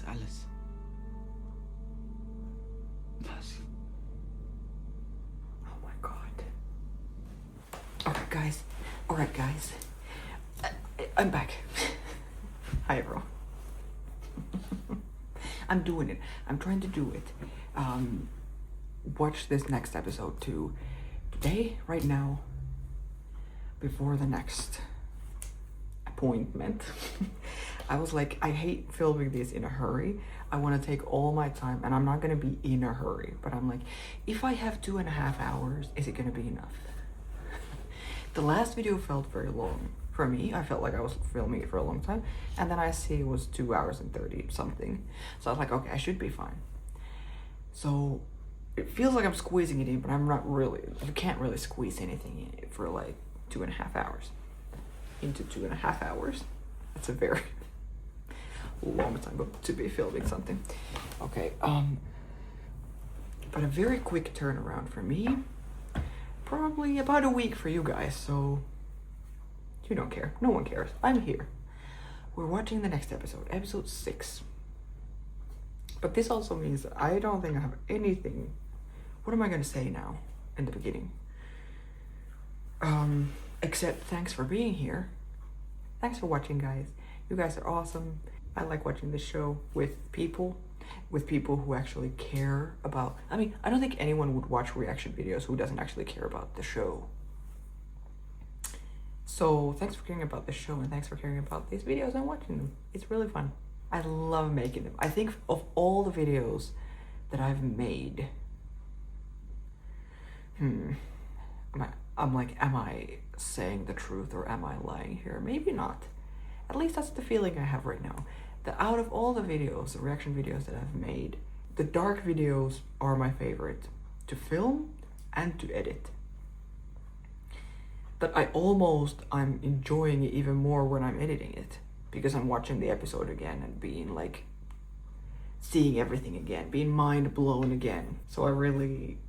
alles. Was? Oh my god. Alright guys. I'm back. Hi everyone. I'm doing it. I'm trying to do it. Watch this next episode too. Today, right now, before the next appointment. I was like, I hate filming these in a hurry. I want to take all my time, and I'm not going to be in a hurry, but I'm like, if I have 2.5 hours, is it going to be enough? The last video felt very long. For me, I felt like I was filming it for a long time, and then I see it was 2 hours and 30 something. So I was like, okay, I should be fine. So it feels like I'm squeezing it in, but I'm not really. You can't really squeeze anything in for like 2.5 hours. Into 2.5 hours. That's a very long time to be filming something. Okay, but a very quick turnaround for me. Probably about a week for you guys, so you don't care. No one cares. I'm here. We're watching the next episode, episode 6. But this also means that I don't think I have anything. What am I gonna say now in the beginning? Except thanks for being here. Thanks for watching, guys. You guys are awesome. I like watching this show with people who actually care about. I mean, I don't think anyone would watch reaction videos who doesn't actually care about the show. So thanks for caring about the show, and thanks for caring about these videos and watching them. It's really fun. I love making them. I think of all the videos that I've made, I'm like, am I saying the truth or am I lying here? Maybe not. At least that's the feeling I have right now. That out of all the videos, the reaction videos that I've made, the dark videos are my favorite to film and to edit. That I'm enjoying it even more when I'm editing it, because I'm watching the episode again and being like, seeing everything again, being mind blown again. So I really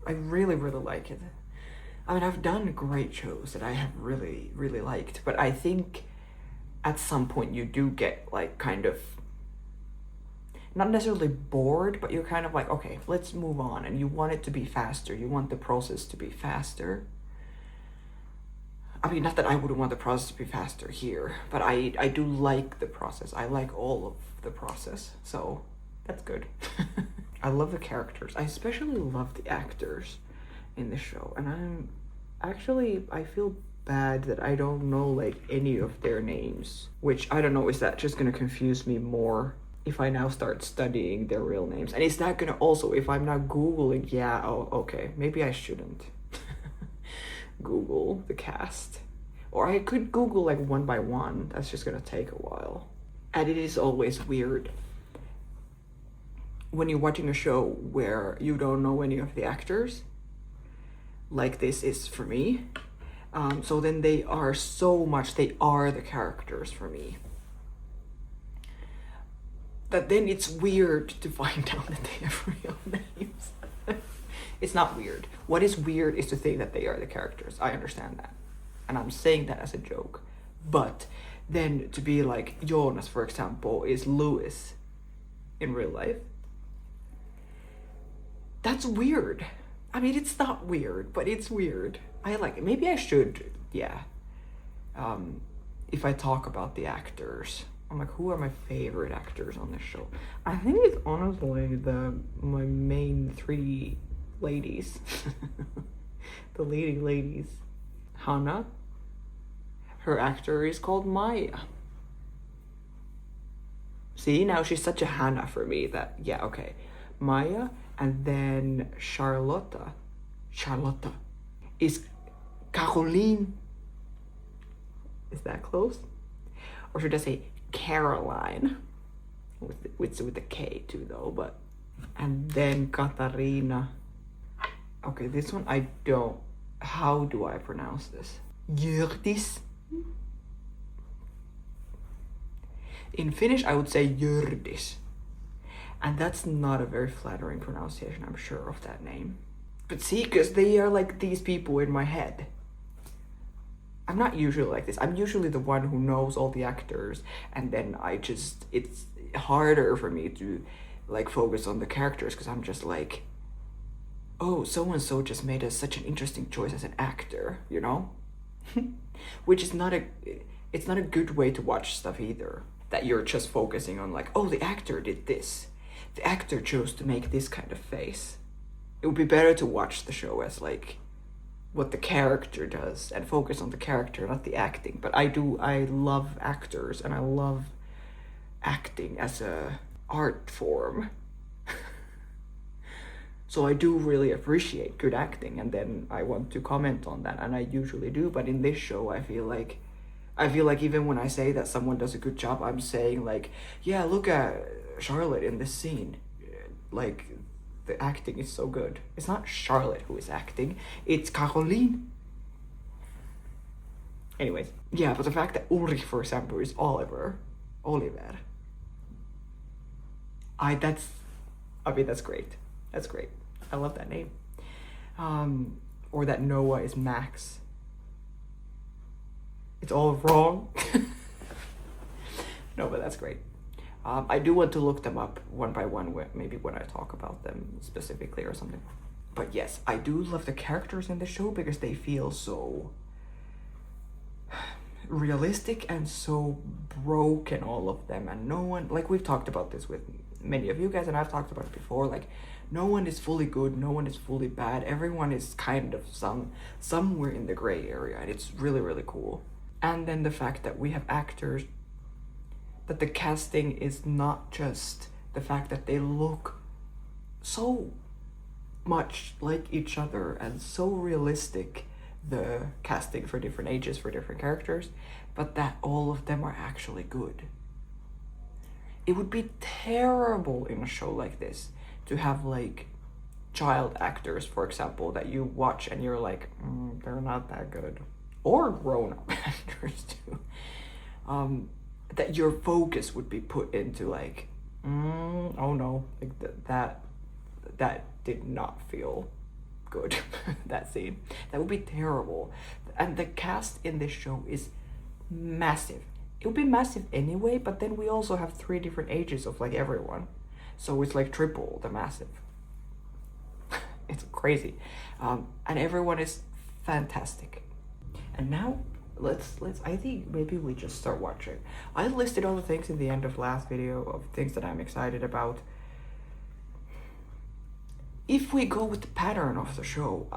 like it. I mean, I've done great shows that I have really, really liked, but I think at some point you do get like kind of, not necessarily bored, but you're kind of like, okay, let's move on. And you want it to be faster. You want the process to be faster. I mean, not that I wouldn't want the process to be faster here, but I do like the process. I like all of the process, so that's good. I love the characters. I especially love the actors in the show, and I feel bad that I don't know like any of their names, which I don't know, is that just gonna confuse me more if I now start studying their real names? And is that gonna also, if I'm now Googling, okay, maybe I shouldn't Google the cast, or I could Google like one by one. That's just gonna take a while, and it is always weird when you're watching a show where you don't know any of the actors, like this is for me. So then they are the characters for me. That then it's weird to find out that they have real names. It's not weird. What is weird is to think that they are the characters. I understand that. And I'm saying that as a joke. But then to be like, Jonas, for example, is Lewis in real life. That's weird. I mean, it's not weird, but it's weird. I like it. Maybe I should, if I talk about the actors, I'm like, who are my favorite actors on this show? I think it's honestly my main 3 ladies. The leading ladies. Hannah. Her actor is called Maya. See, now she's such a Hannah for me that, okay. Maya, and then Charlotta is Caroline. Is that close? Or should I say Caroline? With the K too though, but. And then Katarina. Okay, this one I don't. How do I pronounce this? Hjördis. In Finnish, I would say Hjördis. And that's not a very flattering pronunciation, I'm sure, of that name. But see, because they are like these people in my head. I'm not usually like this. I'm usually the one who knows all the actors, and then it's harder for me to like focus on the characters because I'm just like, oh, so and so just made such an interesting choice as an actor, you know? Which is it's not a good way to watch stuff either. That you're just focusing on like, oh, the actor did this. The actor chose to make this kind of face. It would be better to watch the show as like what the character does and focus on the character, not the acting. But I love actors and I love acting as a art form. So I do really appreciate good acting, and then I want to comment on that, and I usually do. But in this show, I feel like even when I say that someone does a good job, I'm saying like, yeah, look at Charlotte in this scene. Like, the acting is so good. It's not Charlotte who is acting, it's Caroline. Anyways, yeah, but the fact that Ulrich, for example, is Oliver. That's great. That's great. I love that name. Or that Noah is Max. It's all wrong. No, but that's great. I do want to look them up one by one, maybe when I talk about them specifically or something. But yes, I do love the characters in the show because they feel so realistic and so broken, all of them, and no one, like we've talked about this with many of you guys, and I've talked about it before, like no one is fully good, no one is fully bad, everyone is kind of somewhere in the gray area, and it's really, really cool. And then the fact that we have actors, that the casting is not just the fact that they look so much like each other and so realistic, the casting for different ages for different characters, but that all of them are actually good. It would be terrible in a show like this to have like child actors, for example, that you watch and you're like, they're not that good. Or grown-up actors too. That your focus would be put into like, oh no, like that did not feel good. That scene, that would be terrible. And the cast in this show is massive. It would be massive anyway, but then we also have 3 different ages of like everyone, so it's like triple the massive. It's crazy. And everyone is fantastic. And now let's I think maybe we just start watching. I listed all the things in the end of last video of things that I'm excited about. If we go with the pattern of the show,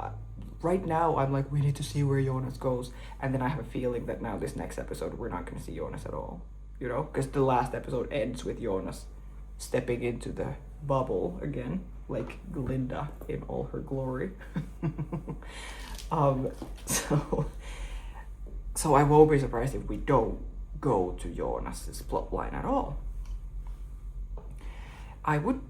right now I'm like, we need to see where Jonas goes, and then I have a feeling that now this next episode we're not going to see Jonas at all, you know, because the last episode ends with Jonas stepping into the bubble again, like Glinda in all her glory. So I won't be surprised if we don't go to Jonas's plotline at all. I would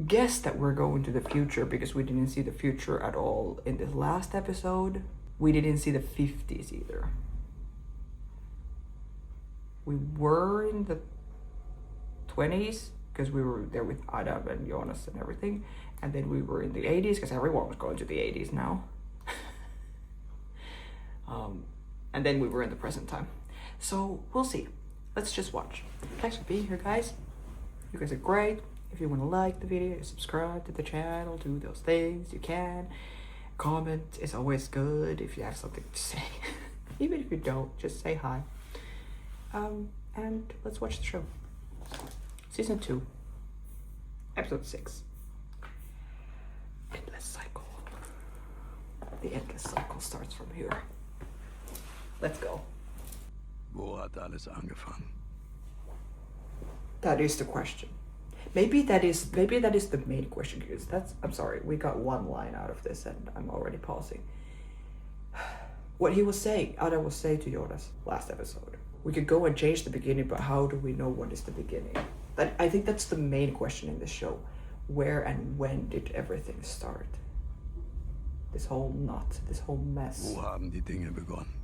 guess that we're going to the future because we didn't see the future at all in this last episode. We didn't see the 50s either. We were in the 20s because we were there with Adam and Jonas and everything, and then we were in the 80s because everyone was going to the 80s now. And then we were in the present time. So we'll see. Let's just watch. Thanks for being here, guys. You guys are great. If you want to like the video, subscribe to the channel, do those things, you can. Comment is always good if you have something to say. Even if you don't, just say hi. And let's watch the show. Season 2, episode 6. Endless cycle. The endless cycle starts from here. Let's go. Wo hat alles angefangen? That is the question. Maybe that is the main question, because I'm sorry, we got one line out of this and I'm already pausing. What he was saying, Adam was saying to Jonas last episode. We could go and change the beginning, but how do we know what is the beginning? I think that's the main question in this show. Where and when did everything start? This whole knot, this whole mess. Wo haben die Dinge begonnen?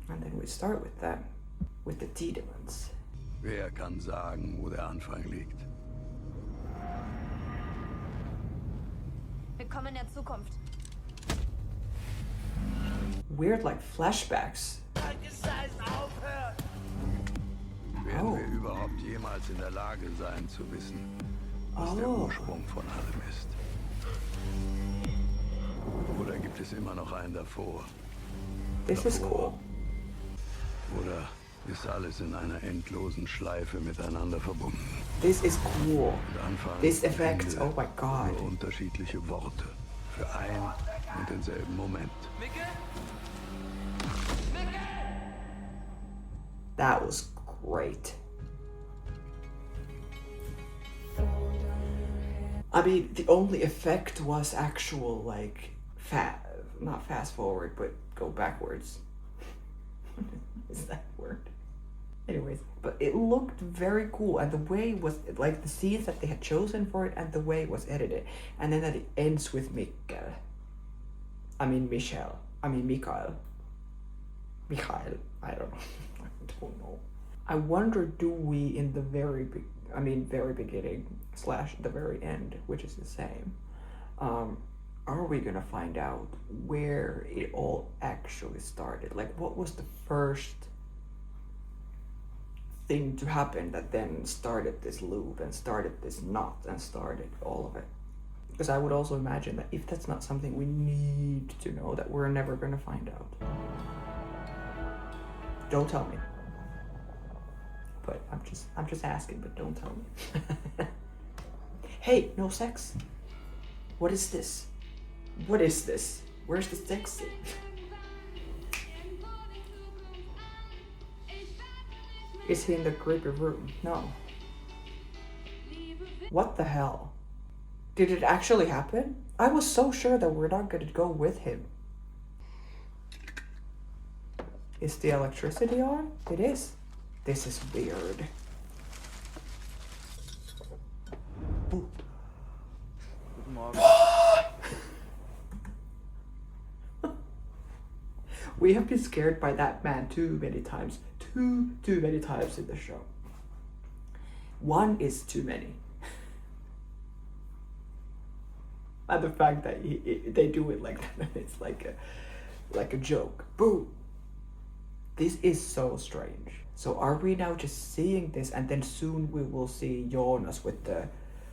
And then we start with them, with the Tiedemans. Wer kann sagen, wo der Anfang liegt? Willkommen in der Zukunft. weird like flashbacks. Werden wir überhaupt jemals in der Lage sein zu wissen, was der Ursprung von allem ist? Oder gibt es immer noch einen davor? This is cool. Oder ist alles in einer endlosen Schleife miteinander verbunden? This is cool. Anfang This und effect, Ende oh my god. nur unterschiedliche Worte für ein und denselben Moment. That was great. I mean, the only effect was actual, like, not fast forward, but go backwards. Is that word? Anyways, but it looked very cool, and the way it was, like, the scenes that they had chosen for it, and the way it was edited, and then that it ends with Mikael. I don't know. I don't know. I wonder, do we in the very beginning / the very end, which is the same, are we gonna find out where it all actually started? Like, what was the first thing to happen that then started this loop and started this knot and started all of it? Because I would also imagine that if that's not something we need to know, that we're never gonna find out. Don't tell me. But I'm just asking, but don't tell me. Hey, no sex. What is this? What is this? Where's the sex scene? Is he in the creepy room? No. What the hell? Did it actually happen? I was so sure that we're not gonna go with him. Is the electricity on? It is. This is weird. Guten Morgen. We have been scared by that man too many times. Too many times in the show. One is too many. And the fact that they do it like that, it's like a joke. Boo! This is so strange. So are we now just seeing this, and then soon we will see Jonas with the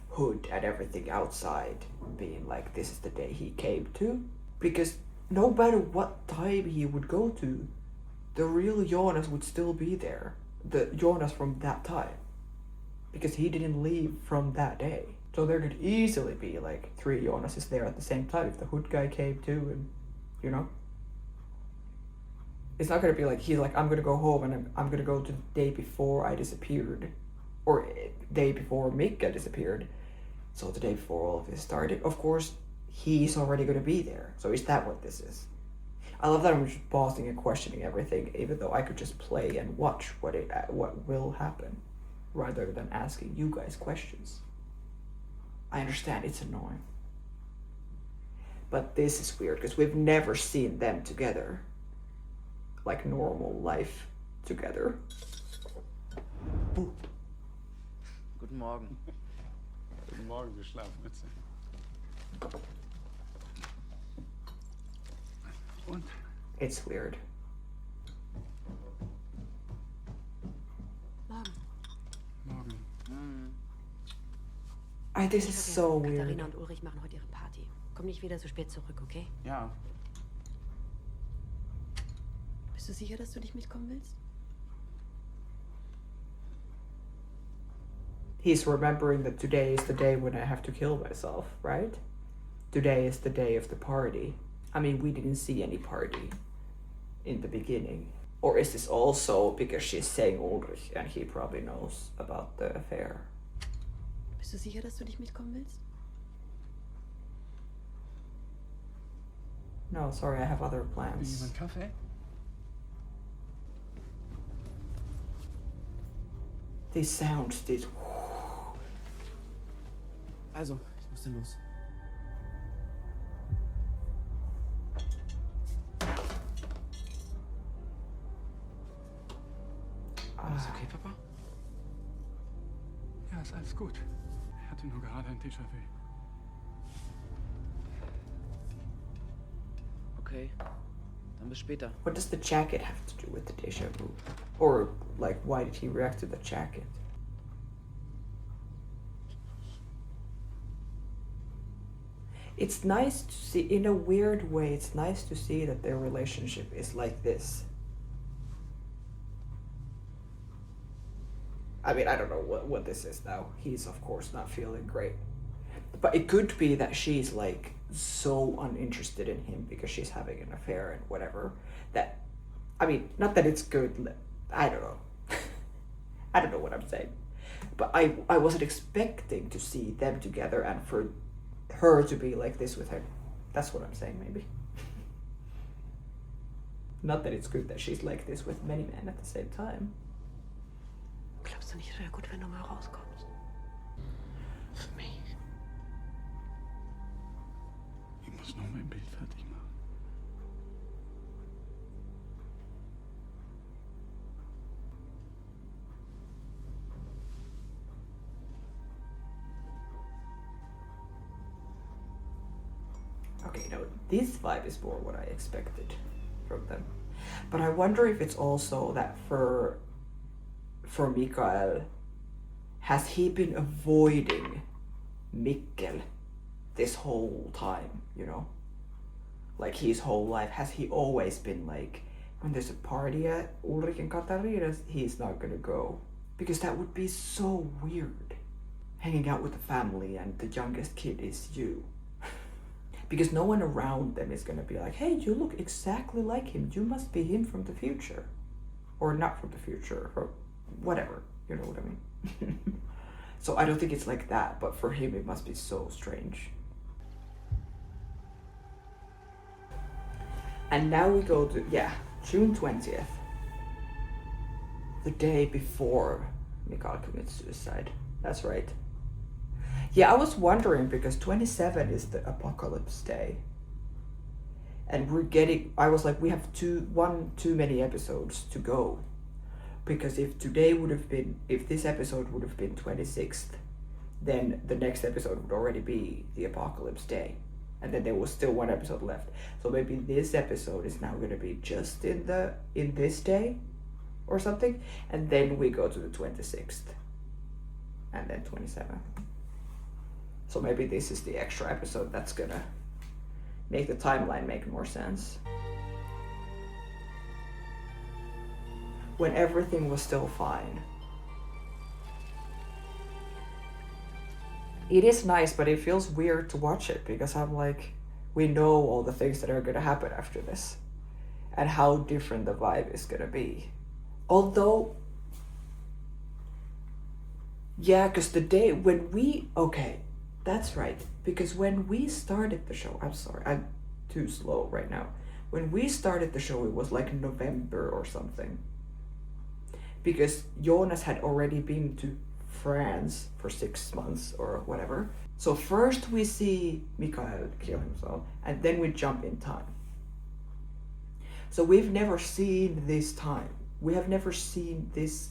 hood and everything outside being like, this is the day he came to? Because no matter what time he would go to, the real Jonas would still be there. The Jonas from that time. Because he didn't leave from that day. So there could easily be like 3 Jonases there at the same time if the hood guy came too, and you know? It's not gonna be like he's like, I'm gonna go home and I'm gonna go to the day before I disappeared, or day before Mika disappeared. So the day before all of this started, of course, he's already gonna be there. So is that what this is? I love that I'm just pausing and questioning everything, even though I could just play and watch what will happen, rather than asking you guys questions. I understand it's annoying, but this is weird because we've never seen them together. Like normal life together. Guten Morgen. Guten Morgen, wir Schlafmütze. Und? It's weird. Morgen. Morgen. This is so weird. Katharina und Ulrich machen heute ihre Party. Komm nicht wieder so spät zurück, okay? Ja. Bist du sicher, dass du nicht mitkommen willst? He's remembering that today is the day when I have to kill myself, right? Today is the day of the party. I mean, we didn't see any party in the beginning. Or is this also because she's saying Ulrich and he probably knows about the affair? Bist du sicher, dass du nicht mitkommen willst? No, sorry, I have other plans. Jemand Kaffee? These sounds, these... Also, ich muss dann los. Alles okay, Papa? Ja, ist alles gut. Ich hatte nur gerade ein Déjà-vu. Okay. Dann bis später. What does the jacket have to do with the deja vu? Or, like, why did he react to the jacket? It's nice to see, in a weird way, it's nice to see that their relationship is like this. I mean, I don't know what this is now. He's, of course, not feeling great. But it could be that she's, like, so uninterested in him because she's having an affair and whatever. That, I mean, not that it's good. I don't know. I don't know what I'm saying. But I wasn't expecting to see them together and for her to be like this with him. That's what I'm saying, maybe. Not that it's good that she's like this with many men at the same time. Glaubst du nicht, es wäre gut, wenn du mal rauskommst? Für mich. Ich muss noch mein Bild fertig machen. Okay, no, this vibe is more what I expected from them. But I wonder if it's also that for Mikael, has he been avoiding Mikkel this whole time, you know? Like his whole life, has he always been like, when there's a party at Ulrich and Katarina's, he's not gonna go? Because that would be so weird. Hanging out with the family and the youngest kid is you. Because no one around them is gonna be like, hey, you look exactly like him. You must be him from the future. Or not from the future, or whatever. You know what I mean? So I don't think it's like that, but for him it must be so strange. And now we go to, June 20th. The day before Mikael commits suicide. That's right. Yeah, I was wondering because 27 is the apocalypse day. And I was like, we have too many episodes to go. Because if this episode would have been 26th, then the next episode would already be the apocalypse day. And then there was still one episode left. So maybe this episode is now going to be just in this day or something. And then we go to the 26th. And then 27th. So maybe this is the extra episode that's gonna make the timeline make more sense. When everything was still fine. It is nice, but it feels weird to watch it because I'm like, we know all the things that are gonna happen after this and how different the vibe is gonna be. Although, yeah, because the day when that's right, because when we started the show, I'm sorry, I'm too slow right now. When we started the show, it was like November or something. Because Jonas had already been to France for 6 months or whatever. So first we see Mikael kill himself, and then we jump in time. So we've never seen this time. We have never seen this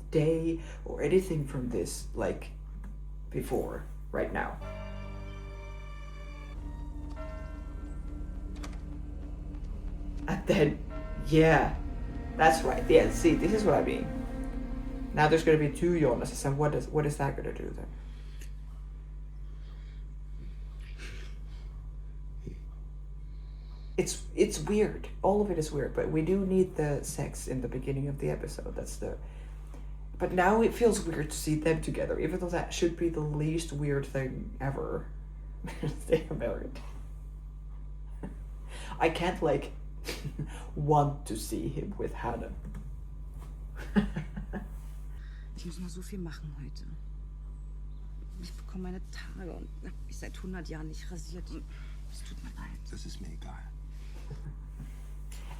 day or anything from this, like, before. Right now. And then, yeah, that's right. Yeah, see, this is what I mean. Now there's going to be 2 Jonases, and what is that going to do then? It's weird. All of it is weird, but we do need the sex in the beginning of the episode. But now it feels weird to see them together, even though that should be the least weird thing ever. They are married. I can't, like, want to see him with Hannah. Ich muss noch so viel machen heute. Ich bekomme meine Tage und habe mich seit 100 Jahren nicht rasiert. Und es tut mir leid. Das ist mir egal.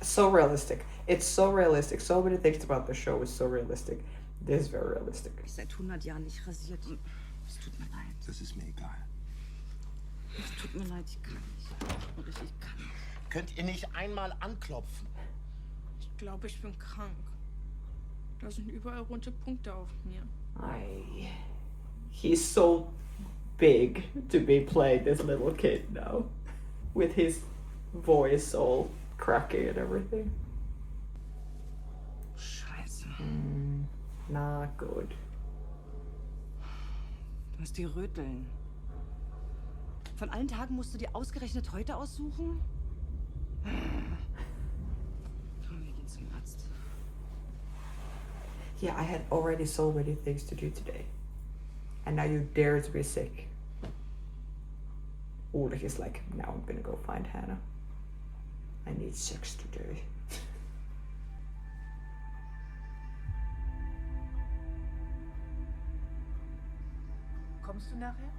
So realistic. It's so realistic. So many things about the show is so realistic. This is very realistic. Ich seit 100 Jahren nicht rasiert und es tut mir leid. Das ist mir egal. Es tut mir leid, ich kann nicht. Und ich kann nicht. Könnt ihr nicht einmal anklopfen? Ich glaube, ich bin krank. Da sind überall rote Punkte auf mir. He's so big to be playing this little kid now. With his voice all cracking and everything. Scheiße. Not good. Du hast die Röteln. Von allen Tagen musst du dir ausgerechnet heute aussuchen? Komm, wir gehen zum Arzt. Yeah, I had already so many things to do today. And now you dare to be sick. Ulrich is like, now I'm gonna go find Hannah. I need sex today. Kommst du nachher?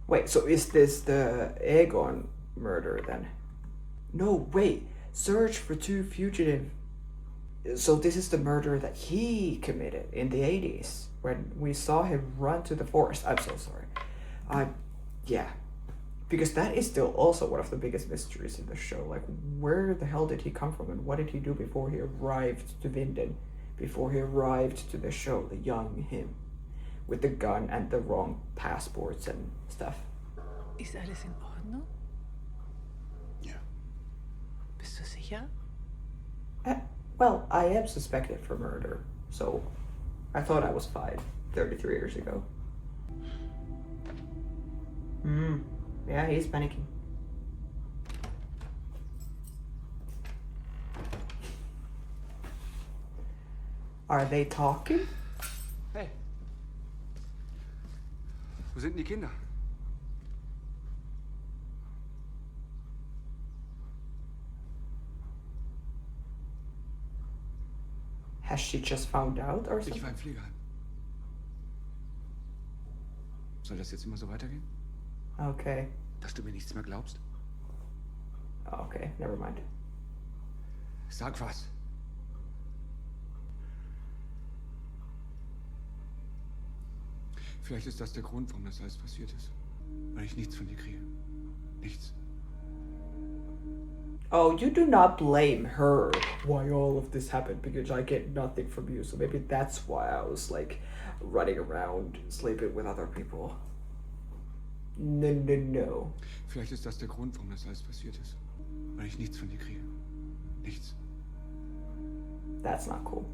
Wait, so is this the Egon murder then? No, wait. Search for two fugitive. So this is the murder that he committed in the 80s when we saw him run to the forest. I'm so sorry. Yeah. Because that is still also one of the biggest mysteries in the show. Like, where the hell did he come from and what did he do before he arrived to Vinden? Before he arrived to the show, the young him. With the gun and the wrong passports and stuff. Ist alles in Ordnung? Ja. Bist du sicher? Well, I am suspected for murder, so I thought I was fine 33 years ago. Yeah, he's panicking. Are they talking? Hey. Wo sind denn die Kinder? Has she just found out or Ich something? war im Pflegeheim. Soll das jetzt immer so weitergehen? Okay. Dass du mir nichts mehr glaubst? Okay, never mind. Sag was. Vielleicht ist das der Grund, warum das alles passiert ist. Weil ich nichts von dir kriege. Nichts. Oh, you do not blame her why all of this happened because I get nothing from you. So maybe that's why I was like running around sleeping with other people. No. Vielleicht ist das der Grund, warum das alles passiert ist. Weil ich nichts von dir kriege. Nichts. That's not cool.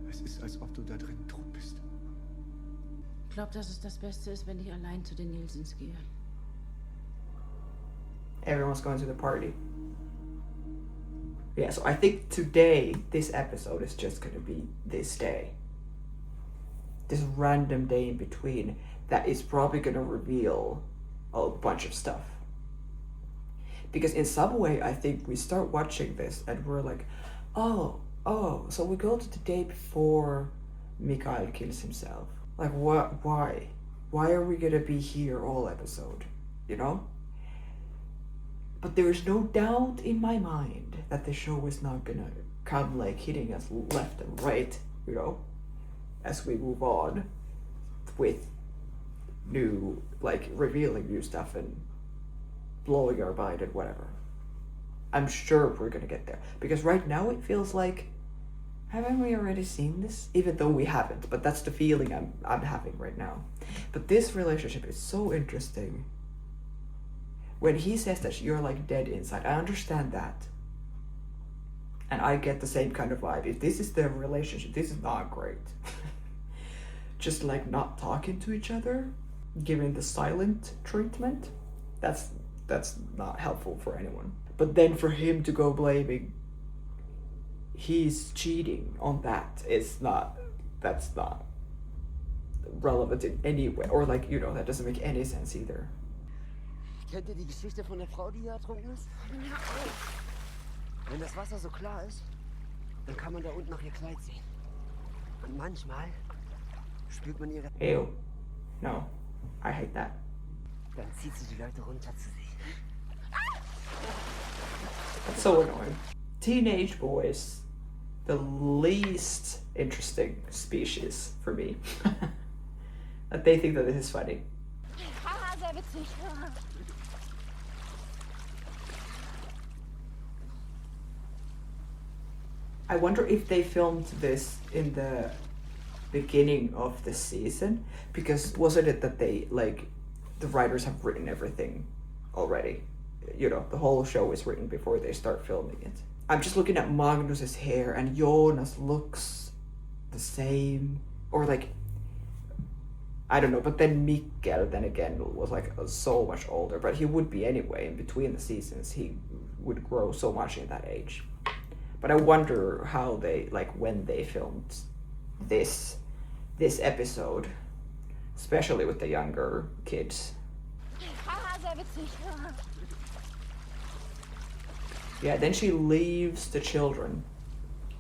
Es ist, als ob du da drin tot bist. Ich glaube, dass es das Beste ist, wenn ich allein zu den Nielsens gehe. Everyone's going to the party. Yeah, so I think today, this episode is just gonna be this day. This random day in between that is probably gonna reveal a bunch of stuff. Because in some way, I think we start watching this and we're like, oh, so we go to the day before Mikael kills himself. Like, what? Why? Why are we gonna be here all episode? You know? But there is no doubt in my mind that the show is not gonna come like hitting us left and right, you know, as we move on with new, like, revealing new stuff and blowing our mind and whatever. I'm sure we're gonna get there. Because right now it feels like, haven't we already seen this? Even though we haven't, but that's the feeling I'm having right now. But this relationship is so interesting. When he says that you're like dead inside, I understand that. And I get the same kind of vibe. If this is their relationship, this is not great. Just like not talking to each other, giving the silent treatment, that's not helpful for anyone. But then for him to go blaming he's cheating on that's not relevant in any way. Or like, you know, that doesn't make any sense either. Kennt ihr die Geschichte von der Frau, die hier ertrunken ist? Wenn das Wasser so klar ist, dann kann man da unten noch ihr Kleid sehen. Und manchmal spürt man ihre... Ew. No. I hate that. Dann zieht sie die Leute runter zu sich. That's so annoying. Teenage boys, the least interesting species for me. That they think that this is funny. Haha, sehr witzig. I wonder if they filmed this in the beginning of the season, because wasn't it that they, like, the writers have written everything already you know, the whole show is written before they start filming it. I'm just looking at Magnus's hair, and Jonas looks the same, or like, I don't know, but then Mikkel, then again, was like so much older, but he would be anyway. In between the seasons, he would grow so much in that age. But I wonder how they, like, when they filmed this episode, especially with the younger kids. Yeah, then she leaves the children,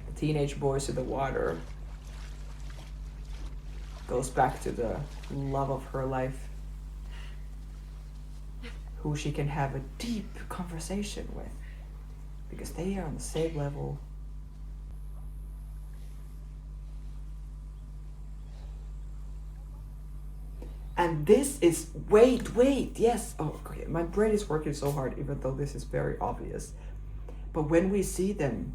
the teenage boys, to the water. Goes back to the love of her life, who she can have a deep conversation with, because they are on the same level. And this is, wait, yes. Oh, okay. My brain is working so hard, even though this is very obvious. But when we see them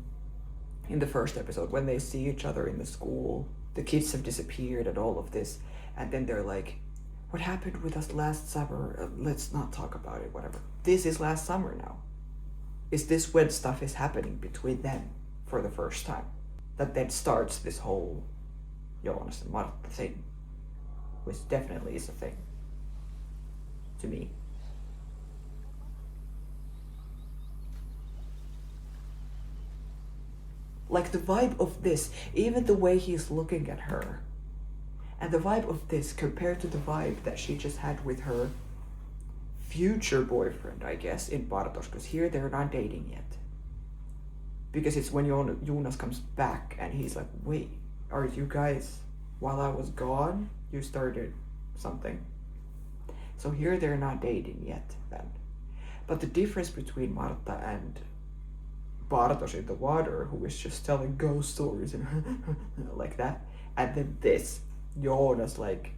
in the first episode, when they see each other in the school, the kids have disappeared and all of this, and then they're like, what happened with us last summer? Let's not talk about it, whatever. This is last summer now. Is this when stuff is happening between them for the first time? That then starts this whole Jonas and Marta thing, which definitely is a thing to me. Like the vibe of this, even the way he's looking at her, and the vibe of this compared to the vibe that she just had with her future boyfriend, I guess, in Bartosz, because here they're not dating yet. Because it's when Jonas comes back and he's like, wait, are you guys, while I was gone, you started something? So here they're not dating yet then. But the difference between Marta and Bartosz in the water, who is just telling ghost stories and like that, and then this, Jonas like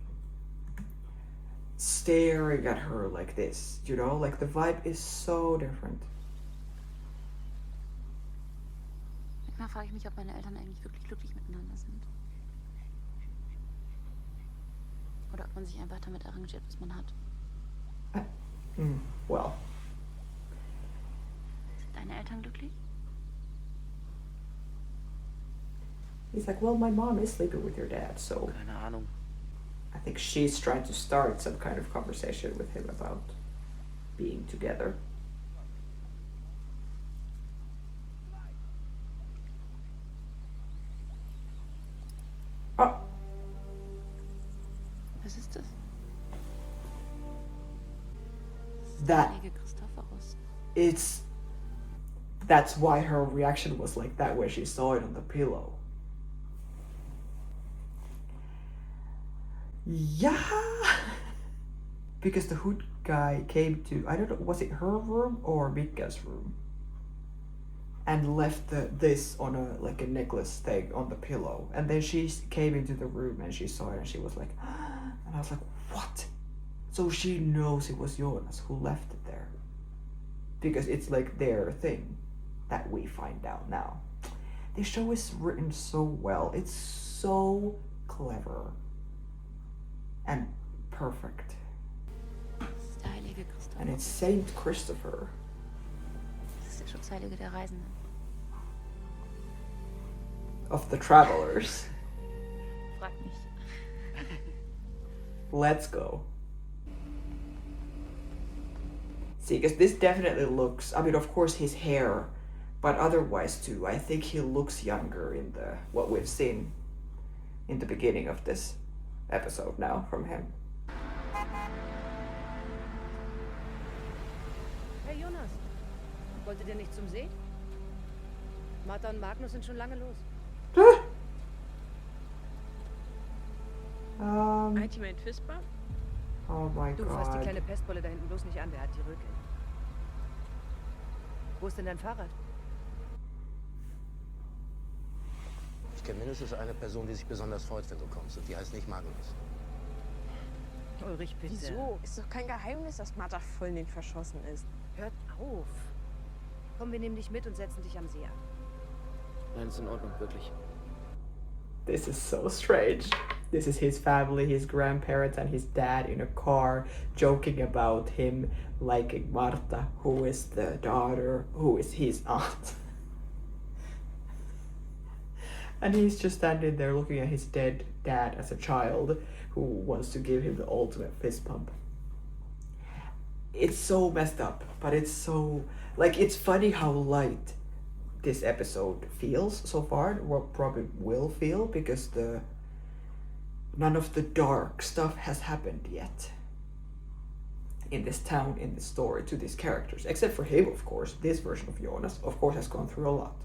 staring at her like this, you know, like the vibe is so different. Manchmal frage ich mich, ob meine Eltern eigentlich wirklich glücklich miteinander sind. Oder ob man sich einfach damit arrangiert, was man hat. Well. Sind deine Eltern glücklich? He's like, well, my mom is sleeping with your dad, so Keine Ahnung. I think she's trying to start some kind of conversation with him about being together. Oh, Was ist das? that Heilige Christophorus. that's why her reaction was like that when she saw it on the pillow. Yeah, because the hood guy came to, I don't know, was it her room or Mikka's room, and left this on a necklace thing on the pillow, and then she came into the room and she saw it and she was like, and I was like, what? So she knows it was Jonas who left it there, because it's like their thing that we find out now. This show is written so well. It's so clever and perfect. Das ist der heilige Christophorus. And it's Saint Christopher. Das ist der Schutzheilige der Reisenden. Of the travelers. Frag mich. Let's go. See, because this definitely looks, I mean, of course his hair, but otherwise too, I think he looks younger in what we've seen in the beginning of this episode now from him. Hey Jonas, wolltet ihr nicht zum See? Martha und Magnus sind schon lange los. Ultimate Fistbump? Oh my Du fasst die god. kleine Pestbolle da hinten bloß nicht an, der hat die Rücke. Wo ist denn dein Fahrrad? Ich kenne mindestens eine Person, die sich besonders freut, wenn du kommst. Und die heißt nicht Magnus. Ulrich, bitte. Wieso? Ist doch kein Geheimnis, dass Martha voll in den verschossen ist. Hört auf. Komm, wir nehmen dich mit und setzen dich am See ab. Nein, ist in Ordnung, wirklich. This is so strange. This is his family, his grandparents, and his dad in a car joking about him liking Marta, who is the daughter, who is his aunt. And he's just standing there looking at his dead dad as a child who wants to give him the ultimate fist pump. It's so messed up, but it's so, like, it's funny how light this episode feels so far, or probably will feel, because none of the dark stuff has happened yet in this town, in this story, to these characters, except for him, of course. This version of Jonas, of course, has gone through a lot.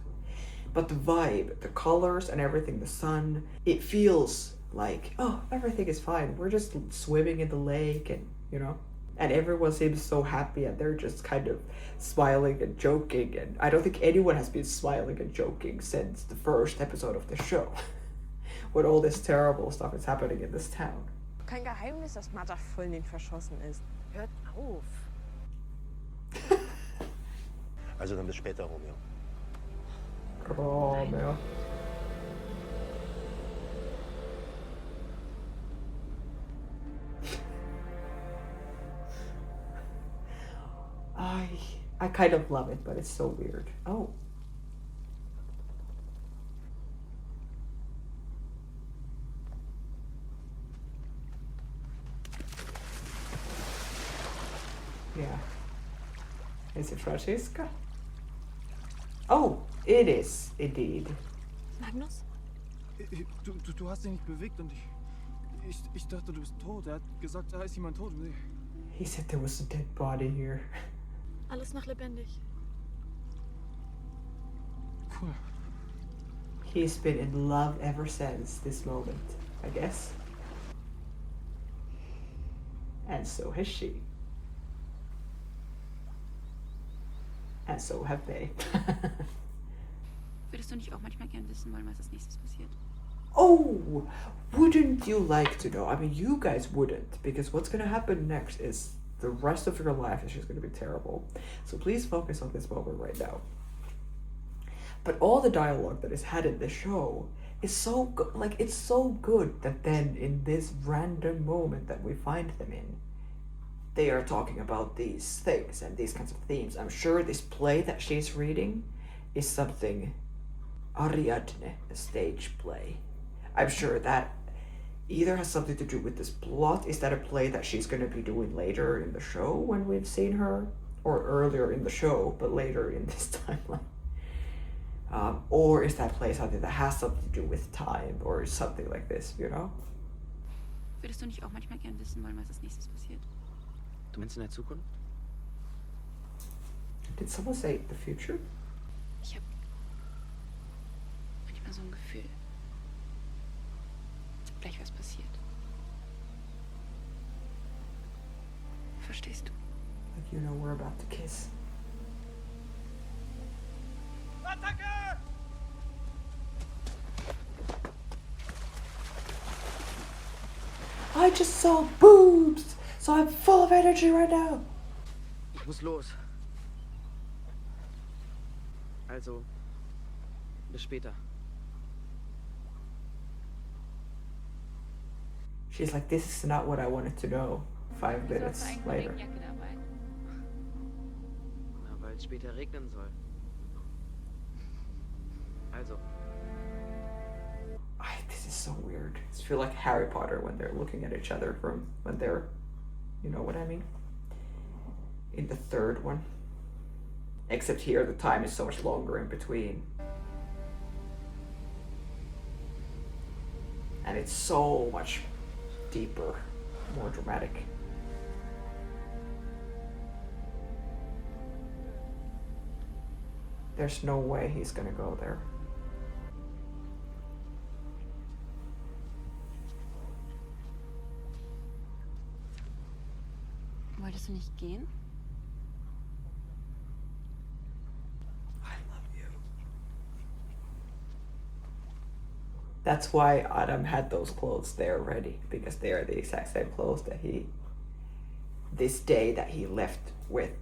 But the vibe, the colors and everything, the sun, it feels like, oh, everything is fine. We're just swimming in the lake and, you know, and everyone seems so happy and they're just kind of smiling and joking. And I don't think anyone has been smiling and joking since the first episode of the show. When all this terrible stuff is happening in this town. Kein Geheimnis, dass Martha voll in ihn verschossen ist. Hört auf. Also dann bis später, Romeo. Romeo. I kind of love it, but it's so weird. Oh. Yeah. Is it Francesca? Oh, it is indeed. Magnus? Du hast dich nicht bewegt und ich dachte, du bist tot. Er hat gesagt, da ist jemand tot. He said there was a dead body here. Alles noch lebendig. Cool. He's been in love ever since this moment, I guess. And so has she. And so have they. Würdest du nicht auch manchmal gern wissen wollen, was als nächstes passiert? Oh, wouldn't you like to know? I mean, you guys wouldn't, because what's going to happen next is the rest of your life is just going to be terrible. So please focus on this moment right now. But all the dialogue that is had in the show is so good. Like, it's so good that then in this random moment that we find them in, they are talking about these things and these kinds of themes. I'm sure this play that she's reading is something Ariadne, a stage play. I'm sure that either has something to do with this plot. Is that a play that she's going to be doing later in the show when we've seen her? Or earlier in the show, but later in this timeline? Or is that play something that has something to do with time or something like this, you know? Würdest du nicht auch manchmal gern wissen wollen, was als nächstes passiert? Du meinst in der Zukunft? Did someone say the future? Ich habe manchmal so ein Gefühl, dass gleich was passiert. Verstehst du? Like, you know, we're about to kiss. Attacke! I just saw boobs, so I'm full of energy right now. Ich muss los. Also, bis später. She's like, this is not what I wanted to know. 5 minutes later. Na, weil es später regnen soll. Also. This is so weird. I feel like Harry Potter when they're looking at each other from when they're, you know what I mean? In the third one. Except here the time is so much longer in between. And it's so much deeper, more dramatic. There's no way he's gonna go there. Wolltest du nicht gehen? I love you. That's why Adam had those clothes there ready, because they are the exact same clothes that this day that he left with.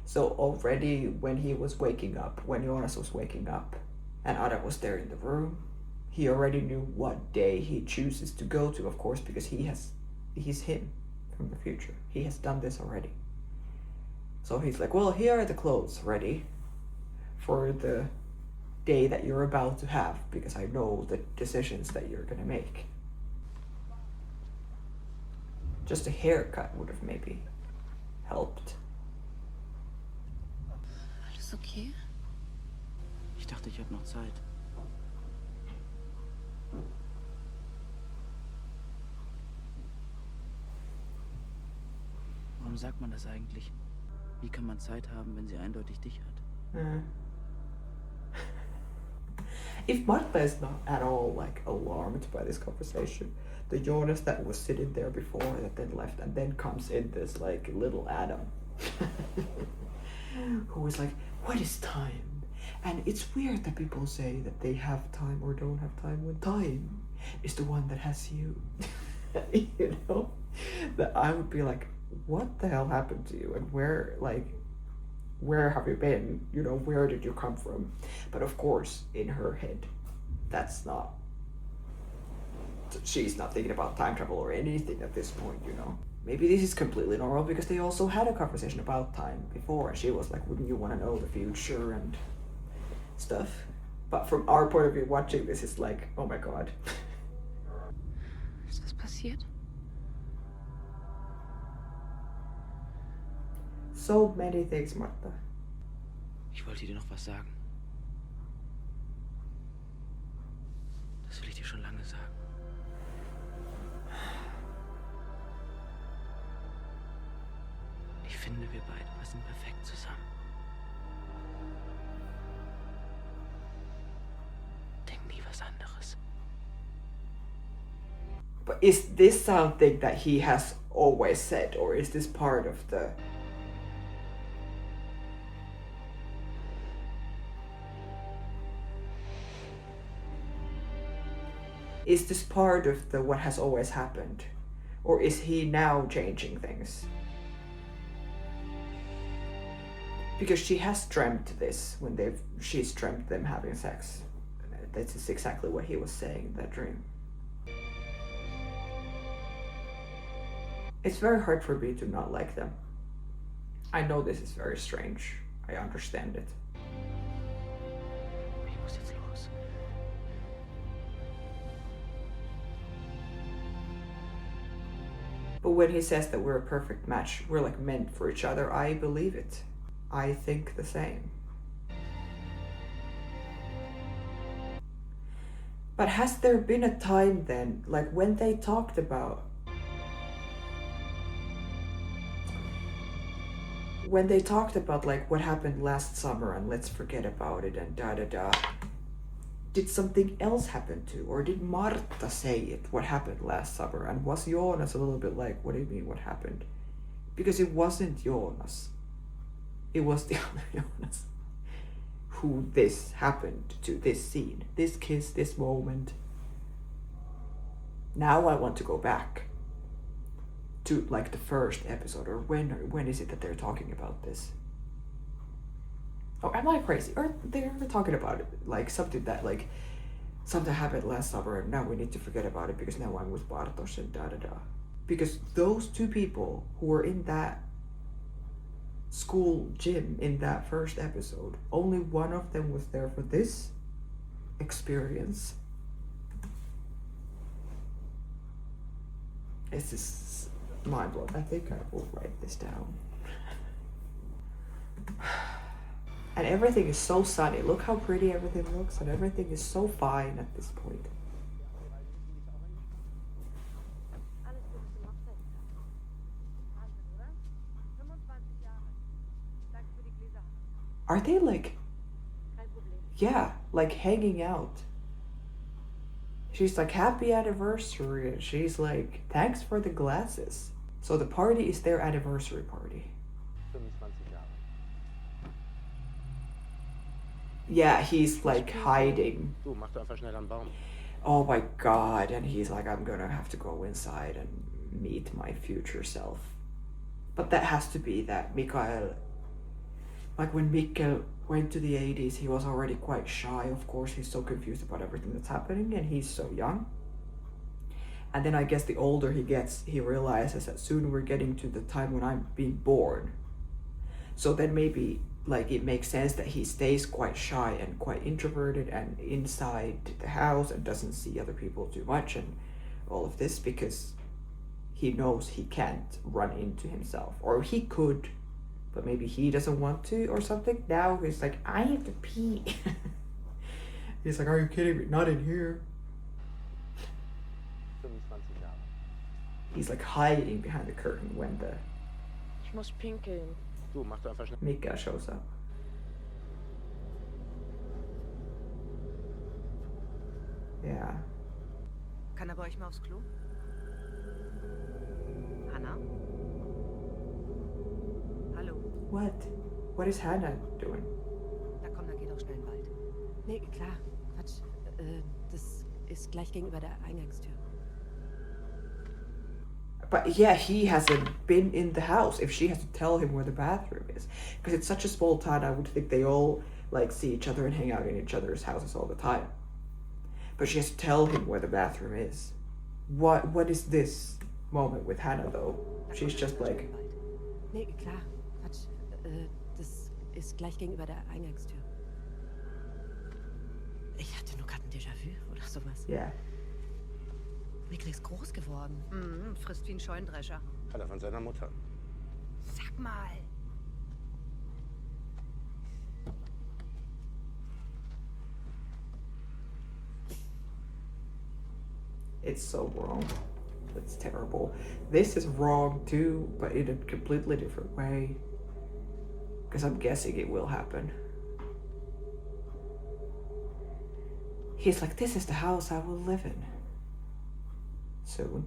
So already when he was waking up, when Jonas was waking up, and Adam was there in the room, he already knew what day he chooses to go to, of course, because he's him from the future. He has done this already. So he's like, well, here are the clothes ready for the day that you're about to have, because I know the decisions that you're gonna make. Just a haircut would have maybe helped. Alles okay? Ich dachte, ich habe noch Zeit. Warum sagt man das eigentlich? Wie kann man Zeit haben, wenn sie eindeutig dich hat? If Martha is not at all like alarmed by this conversation, the Jonas that was sitting there before that then left, and then comes in this like little Adam who is like, what is time? And it's weird that people say that they have time or don't have time when time is the one that has you. You know? That I would be like, what the hell happened to you? And where have you been? You know, where did you come from? But of course, in her head, she's not thinking about time travel or anything at this point, you know. Maybe this is completely normal because they also had a conversation about time before, and she was like, wouldn't you want to know the future and stuff? But from our point of view, watching this is like, oh my god. Ist was passiert? So many things, Martha. Ich wollte dir noch was sagen. Das will ich dir schon lange sagen. Ich finde, wir beide passen perfekt zusammen. Denk nie was anderes. But is this something that he has always said, or is this part of the... Is this part of the what has always happened? Or is he now changing things? Because she has dreamt this when she's dreamt them having sex. This is exactly what he was saying in that dream. It's very hard for me to not like them. I know this is very strange. I understand it. Ich muss jetzt los. But when he says that we're a perfect match, we're like meant for each other, I believe it. I think the same. But has there been a time then, like when they talked about like what happened last summer and let's forget about it and da da da, did something else happen too? Or did Marta say it, what happened last summer? And was Jonas a little bit like, what do you mean what happened? Because it wasn't Jonas. It was the other Jonas who this happened to, this scene, this kiss, this moment. Now I want to go back to like the first episode, or when is it that they're talking about this? Or am I crazy? Or they're talking about it like something happened last summer and now we need to forget about it because now I'm with Bartosz and da da da. Because those two people who were in that school gym in that first episode, only one of them was there for this experience. It's just mind-blowing. I think I will write this down. And everything is so sunny. Look how pretty everything looks, and everything is so fine at this point. Are they like, yeah, like hanging out? She's like, happy anniversary, and she's like, thanks for the glasses. So the party is their anniversary party. 25 Jahre. Yeah, he's like hiding. Du, mach doch einfach schnell einen Baum. Oh my god, and he's like, I'm gonna have to go inside and meet my future self. But that has to be that Mikael, like when Mikkel went to the 80s, he was already quite shy. Of course, he's so confused about everything that's happening, and he's so young. And then I guess the older he gets, he realizes that soon we're getting to the time when I'm being born. So then maybe like it makes sense that he stays quite shy and quite introverted and inside the house and doesn't see other people too much and all of this, because he knows he can't run into himself. Or he could, but maybe he doesn't want to or something. Now he's like, I have to pee. He's like, are you kidding me? Not in here. 25 Jahre. He's like hiding behind the curtain when the Ich muss pinkeln. Du, mach doch einfach schnell. Mika shows up. Yeah. Kann er bei euch mal aufs Klo? Hannah? Hallo? What? What is Hannah doing? Da komm, dann geh doch schnell in den Wald. Nee, klar. Quatsch. Das ist gleich gegenüber der Eingangstür. But yeah, he hasn't been in the house if she has to tell him where the bathroom is. Because it's such a small town, I would think they all like see each other and hang out in each other's houses all the time. But she has to tell him where the bathroom is. What is this moment with Hannah though? She's just like... Nee, klar. Quatsch. Das ist gleich gegenüber der Eingangstür. Ich hatte nur gerade ein Déjà-vu oder sowas. Yeah. Mikkel ist groß geworden. Mhm, frisst wie ein Scheunendrescher. Hat er von seiner Mutter. Sag mal. It's so wrong. It's terrible. This is wrong too, but in a completely different way. Because I'm guessing it will happen. He's like, this is the house I will live in. Soon.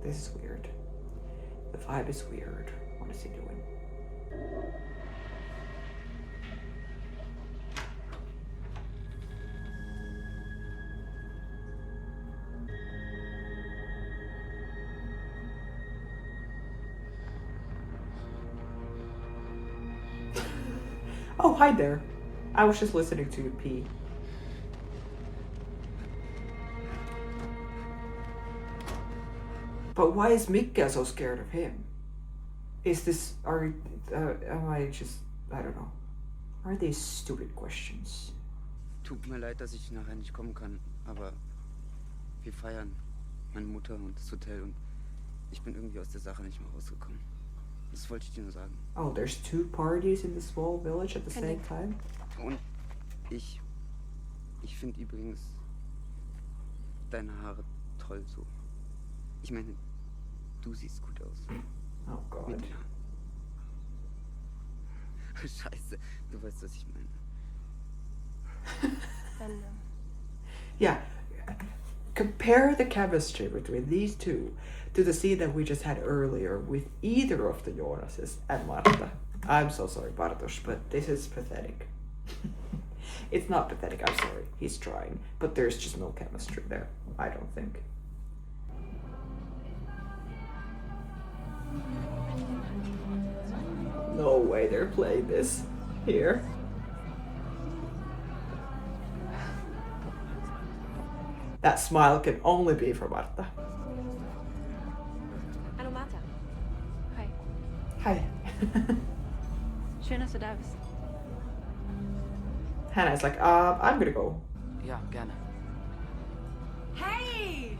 This is weird. The vibe is weird. What is he doing? Oh, hi there. I was just listening to you pee. But why is Mika so scared of him? Is this, am I just, I don't know. Are these stupid questions? Tut mir leid, dass ich nachher nicht kommen kann, aber wir feiern. Meine Mutter und das Hotel und ich bin irgendwie aus der Sache nicht mehr rausgekommen. Das wollte ich dir nur sagen. Oh, there's two parties in the small village at the same time? Und ich finde übrigens deine Haare toll so. Ich meine, du siehst gut aus. Oh God. Mit den Haaren. Scheiße, du weißt, was ich meine. Yeah. Compare the chemistry between these two to the scene that we just had earlier with either of the Jonases and Marta. I'm so sorry, Bartosz, but this is pathetic. It's not pathetic, I'm sorry. He's trying, but there's just no chemistry there, I don't think. No way they're playing this here. That smile can only be for Marta. Hallo Martha. Hi. Hi. Schön, dass du da bist. Hannah's like, I'm gonna go. Ja, gerne. Hey!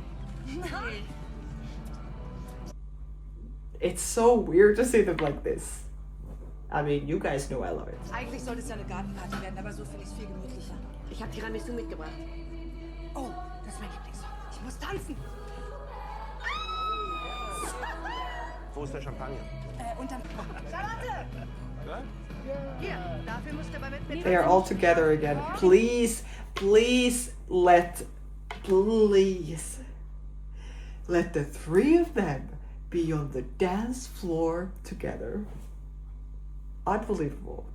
It's so weird to see them like this. I mean, you guys know I love it. Eigentlich sollte es ja eine Gartenparty werden, aber so finde ich es viel gemütlicher. Ich habe Tiramisu mitgebracht. Oh, das ist mein Lieblingssong. Ich muss tanzen. Wo ist der Champagner? Unterm... Charlotte! Hier, dafür musst du aber mit... They are all together again. Please, please let the three of them be on the dance floor together. Unbelievable.